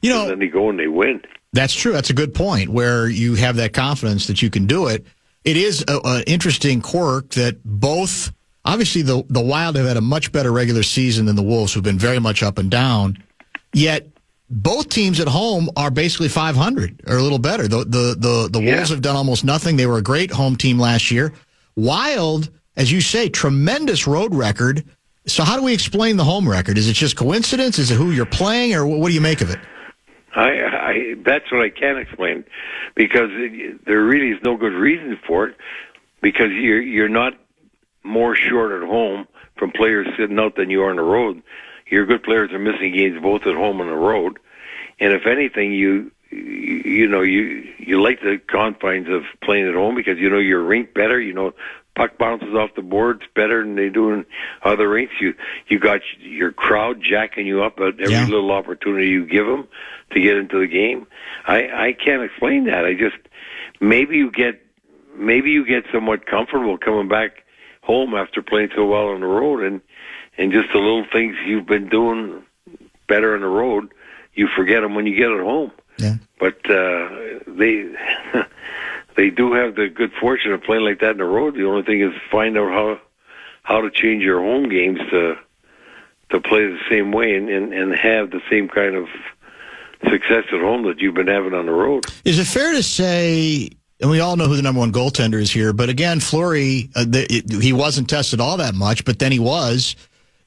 And then they go and they win. That's true. That's a good point, where you have that confidence that you can do it. It is an interesting quirk that both, obviously the Wild have had a much better regular season than the Wolves, who've been very much up and down, yet both teams at home are basically 500 or a little better. The Wolves have done almost nothing. They were a great home team last year. Wild, as you say, tremendous road record. So how do we explain the home record? Is it just coincidence? Is it who you're playing, or what do you make of it? That's what I can't explain, because there really is no good reason for it, because you're not more short at home from players sitting out than you are on the road. Your good players are missing games both at home and on the road, and if anything, you like the confines of playing at home, because your rink better. Puck bounces off the boards better than they do in other rinks. You got your crowd jacking you up at every little opportunity you give them to get into the game. I can't explain that. I just maybe you get somewhat comfortable coming back home after playing so well on the road, and just the little things you've been doing better on the road, you forget them when you get at home. Yeah. But they do have the good fortune of playing like that on the road. The only thing is find out how to change your home games to play the same way and have the same kind of success at home that you've been having on the road. Is it fair to say, and we all know who the number one goaltender is here, but again, Fleury, he wasn't tested all that much, but then he was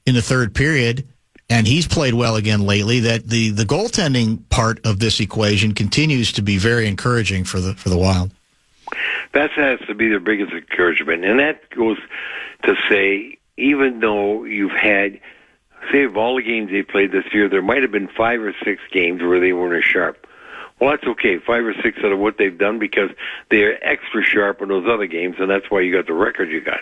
in the third period, and he's played well again lately, that the goaltending part of this equation continues to be very encouraging for the Wild. That has to be their biggest encouragement. And that goes to say, even though you've had, say, of all the games they played this year, there might have been 5 or 6 games where they weren't as sharp. Well, that's okay, 5 or 6 out of what they've done, because they're extra sharp in those other games, and that's why you got the record you got.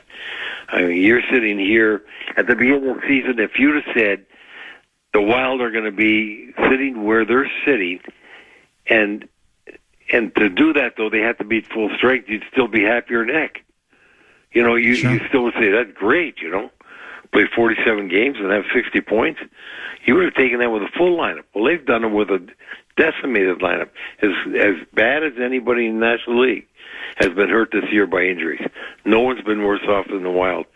I mean, you're sitting here at the beginning of the season, if you'd have said the Wild are going to be sitting where they're sitting, and to do that, though, they have to beat full strength, you'd still be happier neck. You still would say, that's great, play 47 games and have 60 points. You would have taken that with a full lineup. Well, they've done it with a decimated lineup. As bad as anybody in the National League has been hurt this year by injuries. No one's been worse off than the Wild.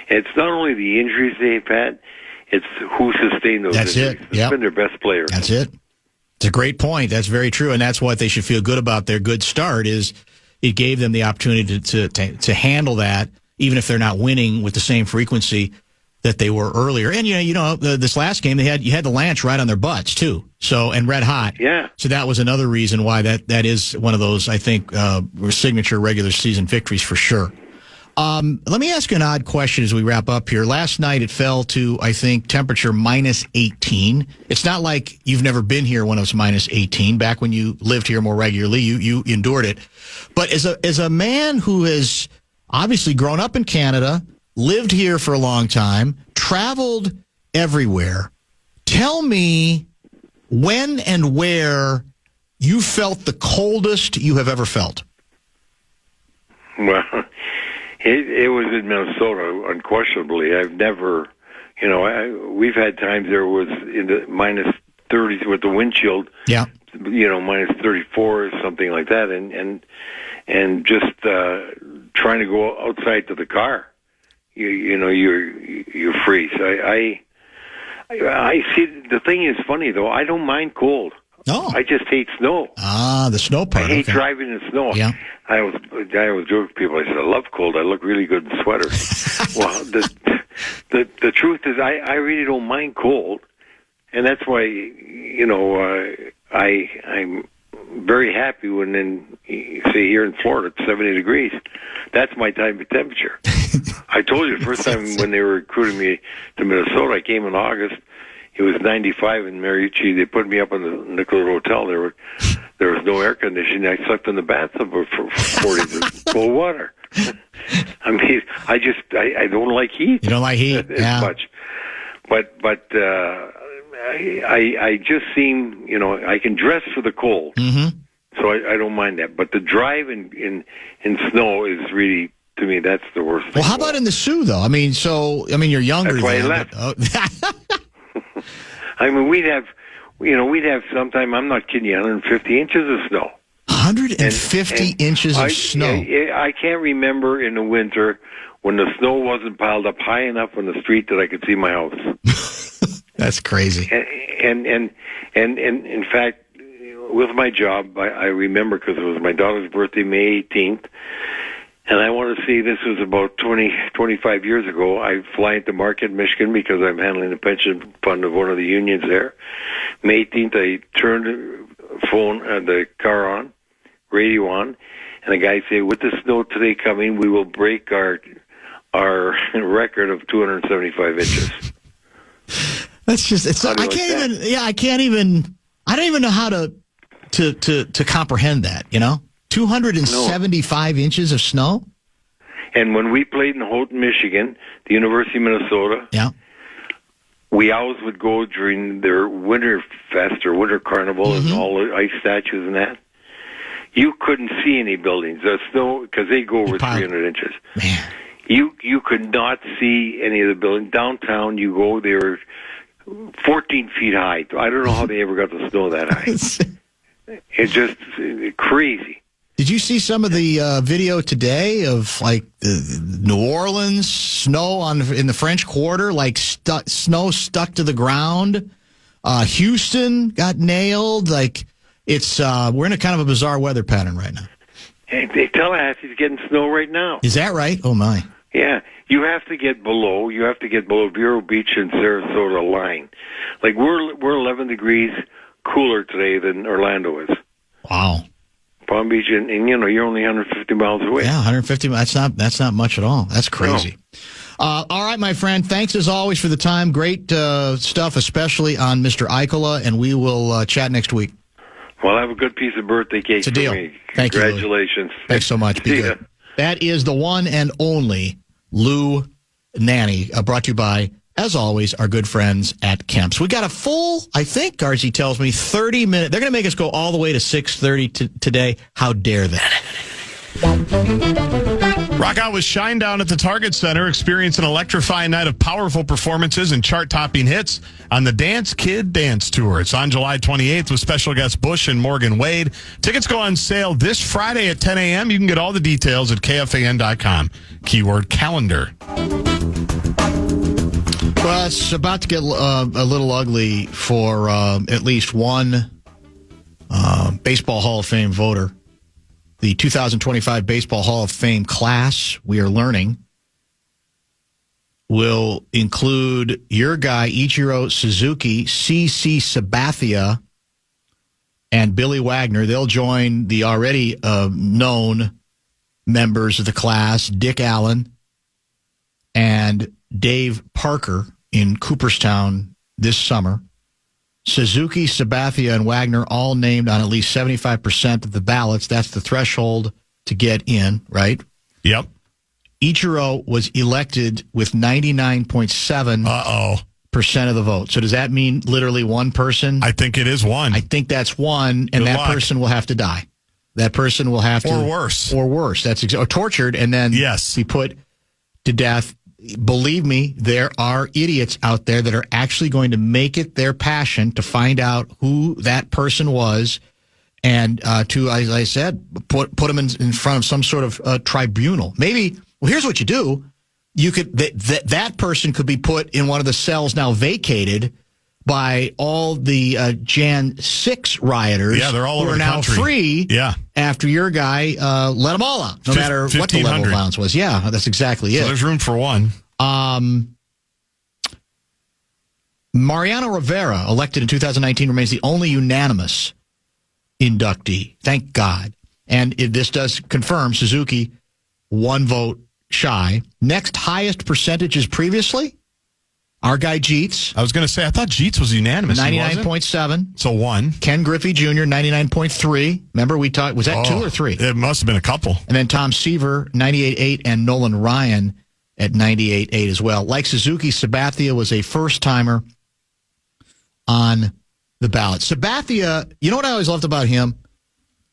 And it's not only the injuries they've had, it's who sustained those injuries. That's it. It's been their best player. That's it. It's a great point. That's very true, and that's what they should feel good about. Their good start is it gave them the opportunity to handle that, even if they're not winning with the same frequency that they were earlier. And this last game you had the Lance right on their butts too. So, and red hot. Yeah. So that was another reason why that is one of those, I think, signature regular season victories for sure. Let me ask you an odd question as we wrap up here. Last night it fell to, I think, temperature minus 18. It's not like you've never been here when it was minus 18. Back when you lived here more regularly, you endured it. But as a man who has obviously grown up in Canada, lived here for a long time, traveled everywhere, tell me when and where you felt the coldest you have ever felt. Well, it was in Minnesota, unquestionably. I've never, we've had times there was in the minus 30s with the wind chill. Yeah. Minus 34 or something like that, and just trying to go outside to the car. You freeze. I see. The thing is funny though. I don't mind cold. No, I just hate snow. The snow part. I hate driving in snow. Yeah. I always joke with people. I said I love cold. I look really good in sweaters. Well, the truth is, I really don't mind cold, and that's why I'm very happy when say here in Florida it's 70 degrees. That's my type of temperature. I told you the first time when they were recruiting me to Minnesota, I came in August. It was 95 in Mariucci. They put me up in the Nicolet Hotel. There was no air conditioning. I slept in the bathtub for 40 minutes, cold water. I mean, I don't like heat. You don't like heat as much, but I just seem I can dress for the cold. Mm-hmm. So I don't mind that. But the drive in snow is really, to me, that's the worst thing. Well, how about in the Sioux, though? I mean, you're younger. That's why I then, left. but, I mean, we'd have sometime, I'm not kidding you, 150 inches of snow. 150 inches of snow. I can't remember in the winter when the snow wasn't piled up high enough on the street that I could see my house. That's crazy. And in fact, with my job, I remember because it was my daughter's birthday, May 18th, and I want to see, this was about 25 years ago. I fly into Marquette, Michigan, because I'm handling the pension fund of one of the unions there. May 18th, I turned the car on, radio on, and the guy said, with the snow today coming, we will break our record of 275 inches. That's just, I don't even know how to comprehend that, 275 inches of snow? And when we played in Houghton, Michigan, the University of Minnesota, yeah, we always would go during their winter fest or winter carnival and all the ice statues and that. You couldn't see any buildings. The snow, because they go over 300 inches. Man. You could not see any of the buildings. Downtown, you go, they were 14 feet high. I don't know how they ever got the snow that high. It's just crazy. Did you see some of the video today of like New Orleans snow in the French Quarter, like snow stuck to the ground? Houston got nailed. Like we're in a kind of a bizarre weather pattern right now. Hey, Tallahassee's getting snow right now. Is that right? Oh my! Yeah, you have to get below Vero Beach and Sarasota line. Like we're 11 degrees cooler today than Orlando is. Wow. Palm Beach, and you're only 150 miles away. Yeah, 150. That's not much at all. That's crazy. No. All right, my friend. Thanks as always for the time. Great stuff, especially on Mr. Ikola, and we will chat next week. Well, have a good piece of birthday cake. It's a deal. For me. Thank you. Congratulations. Thanks so much. Be good. That is the one and only Lou Nanne, brought to you by, as always, our good friends at Kemp's. We got a full, I think, Gaardsy tells me, 30 minutes. They're going to make us go all the way to 6:30 today. How dare they? Rock out with Shinedown at the Target Center. Experience an electrifying night of powerful performances and chart-topping hits on the Dance Kid Dance Tour. It's on July 28th with special guests Bush and Morgan Wade. Tickets go on sale this Friday at 10 a.m. You can get all the details at KFAN.com. Keyword calendar. Well, it's about to get a little ugly for at least one Baseball Hall of Fame voter. The 2025 Baseball Hall of Fame class, we are learning, will include your guy, Ichiro Suzuki, C.C. Sabathia, and Billy Wagner. They'll join the already known members of the class, Dick Allen and Dave Parker in Cooperstown this summer. Suzuki, Sabathia, and Wagner all named on at least 75% of the ballots. That's the threshold to get in, right? Yep. Ichiro was elected with 99.7% of the vote. So does that mean literally one person? I think it is one. I think that's one, and that person will have to die. That person will have to... Or worse. Or worse. That's or tortured and then be put to death. Believe me, there are idiots out there that are actually going to make it their passion to find out who that person was and to, as I said, put them in front of some sort of tribunal. Maybe, well, here's what you do. You could that person could be put in one of the cells now vacated by all the Jan 6 rioters. Yeah, they're all over the country. Who are now free after your guy let them all out, no matter what the level of violence was. Yeah, that's exactly it. So there's room for one. Mariano Rivera, elected in 2019, remains the only unanimous inductee. Thank God. And this does confirm Suzuki, one vote shy. Next highest percentages previously, our guy Jeets. I was going to say, I thought Jeets was unanimous. 99.7. So one. Ken Griffey Jr., 99.3. Remember we talked, was that 2 or 3? It must have been a couple. And then Tom Seaver, 98.8, and Nolan Ryan at 98.8 as well. Like Suzuki, Sabathia was a first-timer on the ballot. Sabathia, you know what I always loved about him?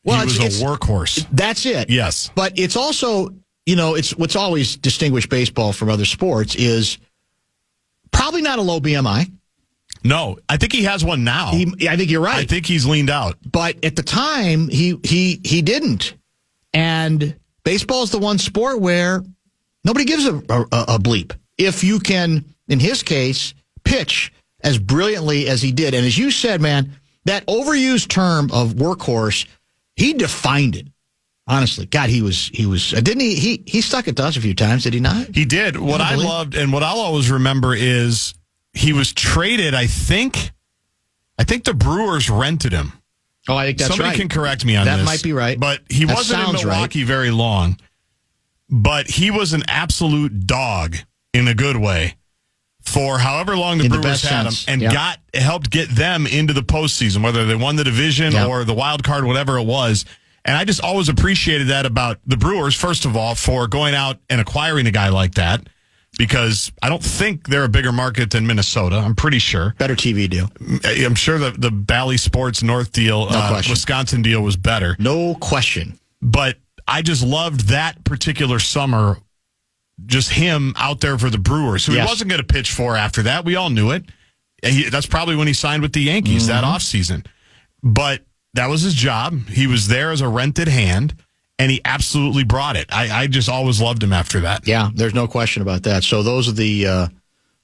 Well, he was a workhorse. That's it. Yes. But it's also, it's what's always distinguished baseball from other sports is probably not a low BMI. No, I think he has one now. I think you're right. I think he's leaned out. But at the time, he didn't. And baseball is the one sport where nobody gives a bleep. If you can, in his case, pitch as brilliantly as he did. And as you said, man, that overused term of workhorse, he defined it. Honestly, God, he was didn't he stuck it to us a few times, did he not? He did. What I loved and what I'll always remember is he was traded, I think the Brewers rented him. Oh, I think that's Somebody right. can correct me on this. That might be right. But he wasn't in Milwaukee very long. But he was an absolute dog in a good way for however long the Brewers had him and helped get them into the postseason, whether they won the division or the wild card, whatever it was. And I just always appreciated that about the Brewers, first of all, for going out and acquiring a guy like that, because I don't think they're a bigger market than Minnesota. I'm pretty sure. Better TV deal. I'm sure the Bally Sports North deal, Wisconsin deal was better. No question. But I just loved that particular summer, just him out there for the Brewers, who he wasn't going to pitch for after that. We all knew it. That's probably when he signed with the Yankees that offseason. But that was his job. He was there as a rented hand, and he absolutely brought it. I just always loved him after that. Yeah, there's no question about that. So those are the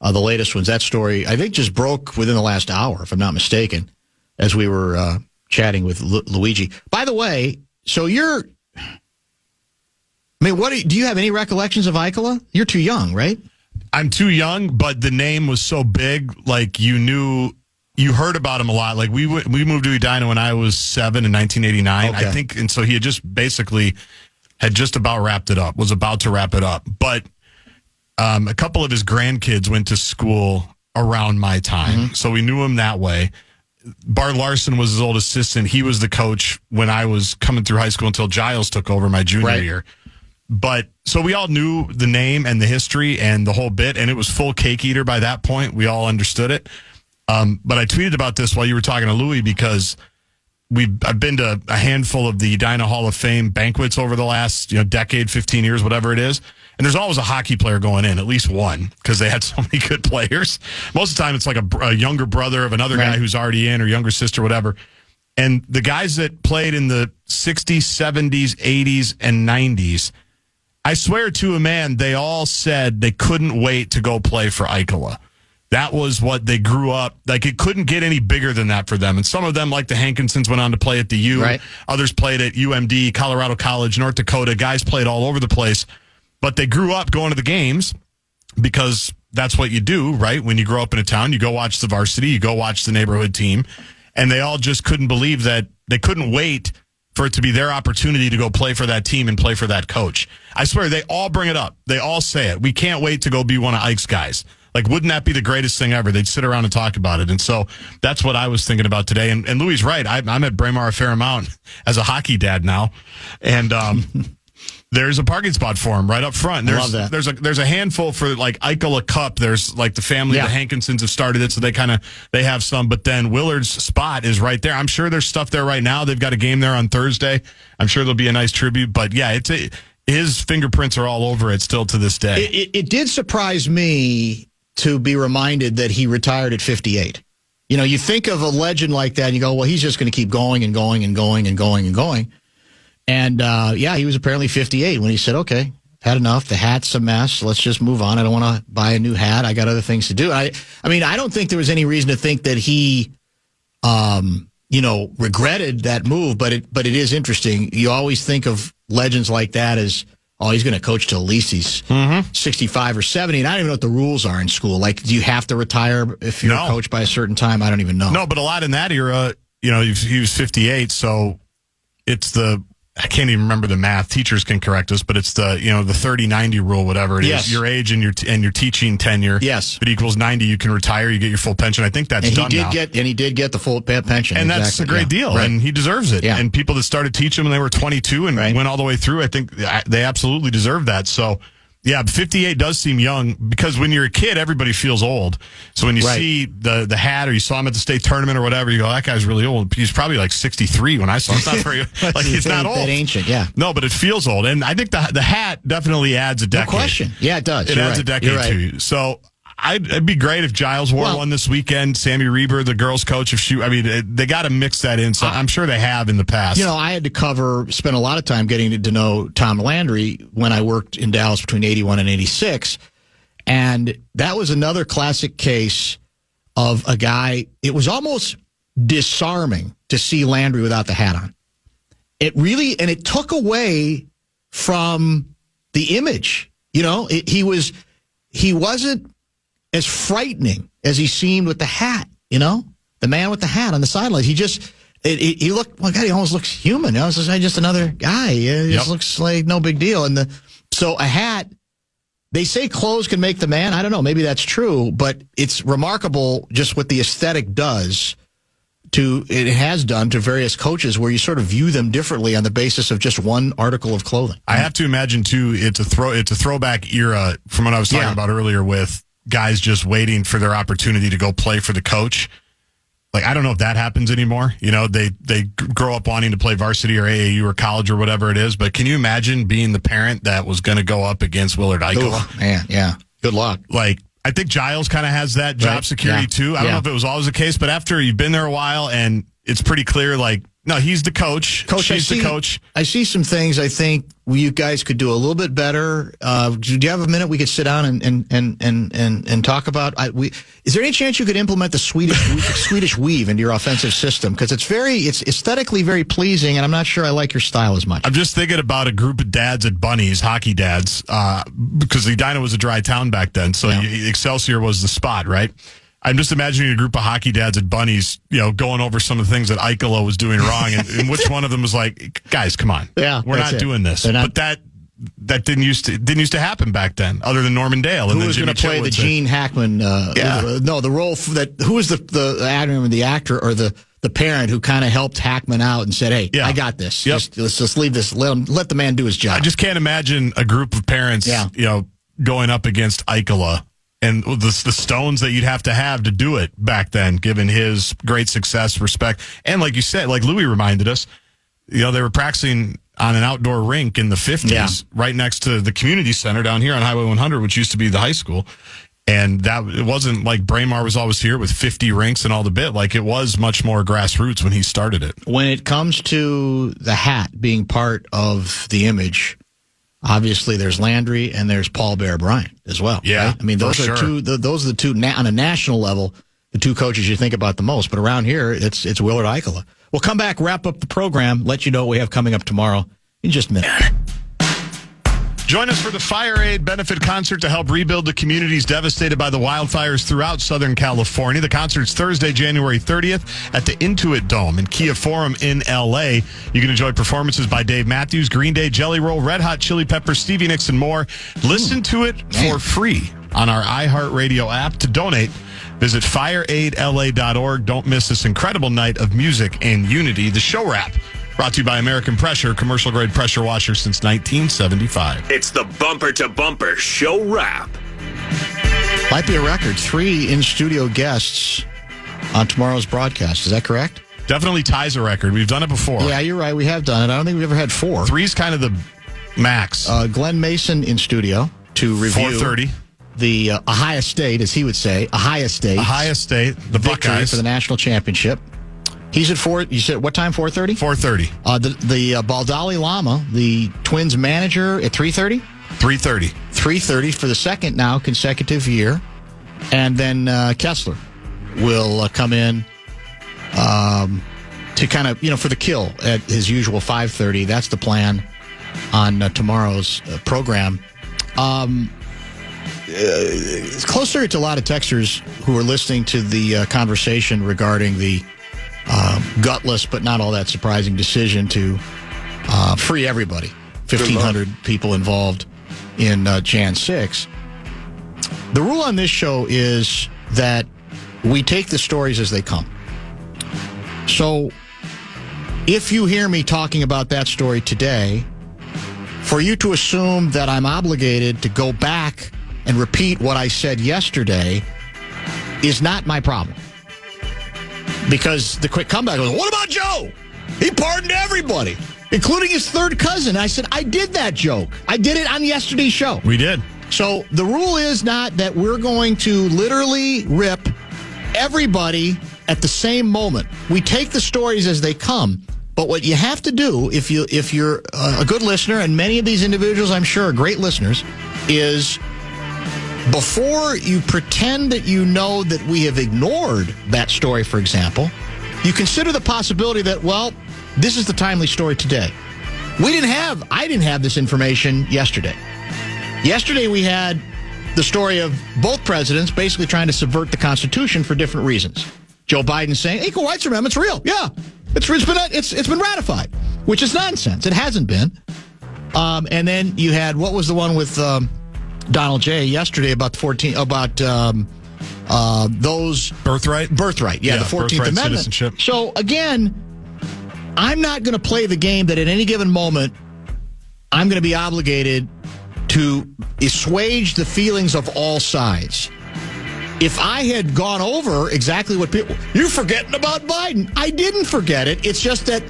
latest ones. That story, I think, just broke within the last hour, if I'm not mistaken, as we were chatting with Luigi. By the way, so do you have any recollections of Ikola? You're too young, right? I'm too young, but the name was so big, like you heard about him a lot. Like we moved to Edina when I was 7 in 1989, I think, and so he had just about wrapped it up, was about to wrap it up. But a couple of his grandkids went to school around my time, so we knew him that way. Bart Larson was his old assistant. He was the coach when I was coming through high school until Giles took over my junior year. But so we all knew the name and the history and the whole bit, and it was full cake eater by that point. We all understood it. But I tweeted about this while you were talking to Louie because I've been to a handful of the Edina Hall of Fame banquets over the last decade, 15 years, whatever it is. And there's always a hockey player going in, at least one, because they had so many good players. Most of the time it's like a younger brother of another guy who's already in, or younger sister, whatever. And the guys that played in the 60s, 70s, 80s, and 90s, I swear to a man, they all said they couldn't wait to go play for Ikola. That was what they grew up. Like, it couldn't get any bigger than that for them. And some of them, like the Hankinsons, went on to play at the U. Right. Others played at UMD, Colorado College, North Dakota. Guys played all over the place. But they grew up going to the games because that's what you do, right? When you grow up in a town, you go watch the varsity, you go watch the neighborhood team. And they all just couldn't believe that they couldn't wait for it to be their opportunity to go play for that team and play for that coach. I swear, they all bring it up. They all say it. We can't wait to go be one of Ike's guys. Like, wouldn't that be the greatest thing ever? They'd sit around and talk about it. And so that's what I was thinking about today. And Louie's right. I'm at Braemar a fair amount as a hockey dad now. And there's a parking spot for him right up front. I love that. There's a handful for, like, Ikola Cup. There's, like, the family, the Hankinsons have started it, so they have some. But then Willard's spot is right there. I'm sure there's stuff there right now. They've got a game there on Thursday. I'm sure there'll be a nice tribute. But, yeah, his fingerprints are all over it still to this day. It did surprise me to be reminded that he retired at 58. You think of a legend like that, and you go, well, he's just going to keep going and going and going and going and going. And, he was apparently 58 when he said, okay, had enough. The hat's a mess. Let's just move on. I don't want to buy a new hat. I got other things to do. I mean, I don't think there was any reason to think that he, regretted that move, but it is interesting. You always think of legends like that as, oh, he's going to coach till at least he's 65 or 70. And I don't even know what the rules are in school. Like, do you have to retire if you're a coach by a certain time? I don't even know. No, but a lot in that era, he was 58. So it's I can't even remember the math. Teachers can correct us, but it's the 30-90 rule, whatever it is. Your age and your teaching tenure. Yes. If it equals 90, you can retire. You get your full pension. I think that's done now. He did get the full pension. And that's a great deal. Right. And he deserves it. Yeah. And people that started teaching when they were 22 and went all the way through, I think they absolutely deserve that. So Yeah, 58 does seem young because when you're a kid, everybody feels old. So when you Right. see the hat or you saw him at the state tournament or whatever, you go, that guy's really old. He's probably like 63 when I saw him. It's not very, like, it's not old. That ancient, yeah. No, but it feels old. And I think the hat definitely adds a decade. No question. Yeah, it does. It You're adds right. a decade You're right. to you. So it'd be great if Giles wore one this weekend. Sammy Reber, the girls' coach, they got to mix that in. So I'm sure they have in the past. You know, I had to spend a lot of time getting to know Tom Landry when I worked in Dallas between 81 and 86. And that was another classic case of a guy. It was almost disarming to see Landry without the hat on. It really, and it took away from the image. You know, he wasn't as frightening as he seemed with the hat, you know? The man with the hat on the sidelines. He looked, well, God, he almost looks human. You know? It's just another guy. He just looks like no big deal. So a hat, they say clothes can make the man. I don't know. Maybe that's true, but it's remarkable just what the aesthetic has done to various coaches where you sort of view them differently on the basis of just one article of clothing. I have to imagine, too, it's a throwback era from what I was talking about earlier with guys just waiting for their opportunity to go play for the coach. Like, I don't know if that happens anymore. You know, they grow up wanting to play varsity or AAU or college or whatever it is. But can you imagine being the parent that was going to go up against Willard Ikola? Oh, man, yeah. Good luck. Like, I think Giles kind of has that job security, too. I don't know if it was always the case, but after you've been there a while and it's pretty clear, like, no, he's the coach. She's the coach. I see some things I think you guys could do a little bit better. Do you have a minute we could sit down and talk about? Is there any chance you could implement the Swedish weave into your offensive system? Because it's aesthetically very pleasing, and I'm not sure I like your style as much. I'm just thinking about a group of dads at Bunny's, hockey dads, because Edina was a dry town back then, so Excelsior was the spot, right? I'm just imagining a group of hockey dads at Bunny's, going over some of the things that Ikola was doing wrong, and which one of them was like, "Guys, come on, we're not doing this." But that didn't used to happen back then, other than Norman Dale. Who was going to play the Gene Hackman? The role that. Who was the actor or the parent who kind of helped Hackman out and said, "Hey, I got this. Let's just leave this. Let the man do his job." I just can't imagine a group of parents, going up against Ikola. And the stones that you'd have to do it back then, given his great success, respect. And like you said, like Louis reminded us, they were practicing on an outdoor rink in the 50s, right next to the community center down here on Highway 100, which used to be the high school. And it wasn't like Braemar was always here with 50 rinks and all the bit. Like, it was much more grassroots when he started it. When it comes to the hat being part of the image, obviously, there's Landry and there's Paul Bear Bryant as well. Yeah, right? I mean, those are two. Those are the two on a national level. The two coaches you think about the most. But around here, it's Willard Ikola. We'll come back, wrap up the program, let you know what we have coming up tomorrow in just a minute. Join us for the Fire Aid benefit concert to help rebuild the communities devastated by the wildfires throughout Southern California. The concert's Thursday, January 30th at the Intuit Dome in Kia Forum in L.A. You can enjoy performances by Dave Matthews, Green Day, Jelly Roll, Red Hot Chili Peppers, Stevie Nicks, and more. Listen to it for free on our iHeartRadio app. To donate, visit fireaidla.org. Don't miss this incredible night of music and unity. The show wrap, brought to you by American Pressure, commercial-grade pressure washer since 1975. It's the bumper-to-bumper show wrap. Might be a record. 3 in-studio guests on tomorrow's broadcast. Is that correct? Definitely ties a record. We've done it before. Yeah, you're right. We have done it. I don't think we've ever had 4. 3's kind of the max. Glenn Mason in studio to review 4:30. The Ohio State, as he would say. Ohio State, the Buckeyes for the national championship. He's at 4. You said what time? 4:30. 4:30. The Baldali Lama, the Twins manager, at 3:30. 3:30. 3:30 for the second now consecutive year, and then Kessler will come in to kind of for the kill at his usual 5:30. That's the plan on tomorrow's program. It's closer to a lot of texters who are listening to the conversation regarding the gutless but not all that surprising decision to free everybody. 1,500 people involved in Jan 6. The rule on this show is that we take the stories as they come. So if you hear me talking about that story today, for you to assume that I'm obligated to go back and repeat what I said yesterday is not my problem. Because the quick comeback was, what about Joe? He pardoned everybody, including his third cousin. I said, I did that joke. I did it on yesterday's show. We did. So the rule is not that we're going to literally rip everybody at the same moment. We take the stories as they come. But what you have to do, if you're a good listener, and many of these individuals, I'm sure, are great listeners, is before you pretend that you know that we have ignored that story, for example, you consider the possibility that, well, this is the timely story today. I didn't have this information yesterday. Yesterday we had the story of both presidents basically trying to subvert the Constitution for different reasons. Joe Biden saying, Equal Rights Amendment's real. Yeah, it's been ratified, which is nonsense. It hasn't been. And then you had, what was the one with Donald J. yesterday about those birthright, the 14th Amendment. Citizenship. So again, I'm not going to play the game that at any given moment I'm going to be obligated to assuage the feelings of all sides. If I had gone over exactly what people, you're forgetting about Biden. I didn't forget it. It's just that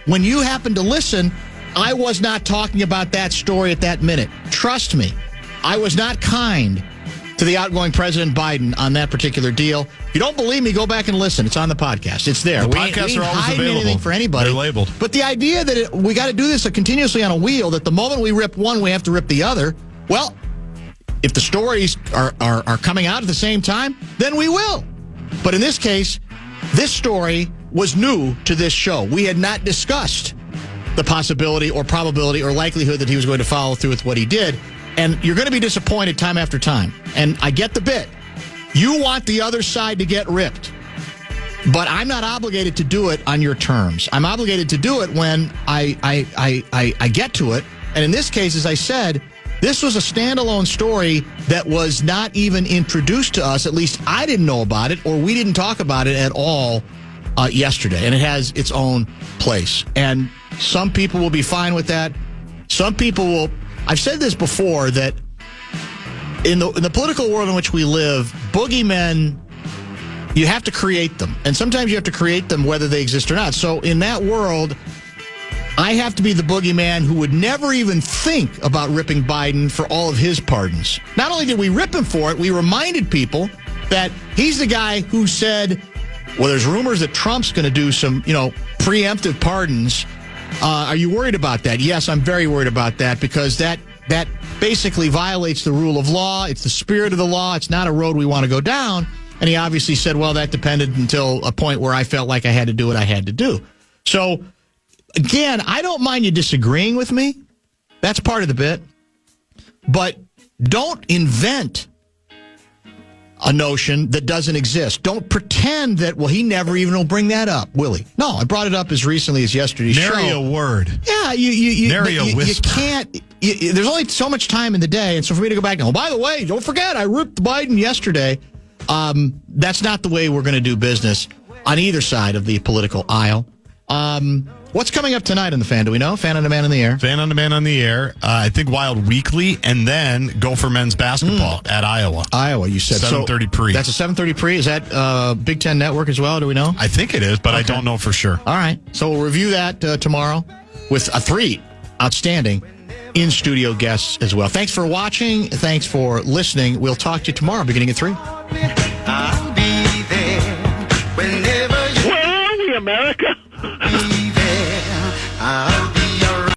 when you happened to listen, I was not talking about that story at that minute. Trust me, I was not kind to the outgoing President Biden on that particular deal. If you don't believe me, go back and listen. It's on the podcast. It's there. The podcasts are always available. Anything for anybody. They're labeled. But the idea that we got to do this continuously on a wheel, that the moment we rip one, we have to rip the other, well, if the stories are coming out at the same time, then we will. But in this case, this story was new to this show. We had not discussed the possibility or probability or likelihood that he was going to follow through with what he did. And you're going to be disappointed time after time. And I get the bit. You want the other side to get ripped. But I'm not obligated to do it on your terms. I'm obligated to do it when I get to it. And in this case, as I said, this was a standalone story that was not even introduced to us. At least I didn't know about it, or we didn't talk about it at all yesterday. And it has its own place. And some people will be fine with that. Some people will. I've said this before, that in the political world in which we live, boogeymen, you have to create them. And sometimes you have to create them whether they exist or not. So in that world, I have to be the boogeyman who would never even think about ripping Biden for all of his pardons. Not only did we rip him for it, we reminded people that he's the guy who said, well, there's rumors that Trump's going to do some, preemptive pardons. Are you worried about that? Yes, I'm very worried about that, because that basically violates the rule of law. It's the spirit of the law. It's not a road we want to go down. And he obviously said, well, that depended until a point where I felt like I had to do what I had to do. So, again, I don't mind you disagreeing with me. That's part of the bit. But don't invent a notion that doesn't exist. Don't pretend that, well, he never even will bring that up, will he? No, I brought it up as recently as yesterday's show. Nary a word. Yeah, Nary a whisper. You can't. There's only so much time in the day, and so for me to go back and, by the way, don't forget, I ripped Biden yesterday. That's not the way we're going to do business on either side of the political aisle. What's coming up tonight on the Fan? Do we know? Fan on Demand on the Air. Fan on Demand on the Air. I think Wild Weekly, and then Gopher men's basketball at Iowa. Iowa, you said. 7:30 pre. That's a 7:30 pre. Is that Big Ten Network as well? Do we know? I think it is, but okay. I don't know for sure. All right. So we'll review that tomorrow with three outstanding in-studio guests as well. Thanks for watching. Thanks for listening. We'll talk to you tomorrow beginning at 3. I'll be there whenever you... Where are we, America?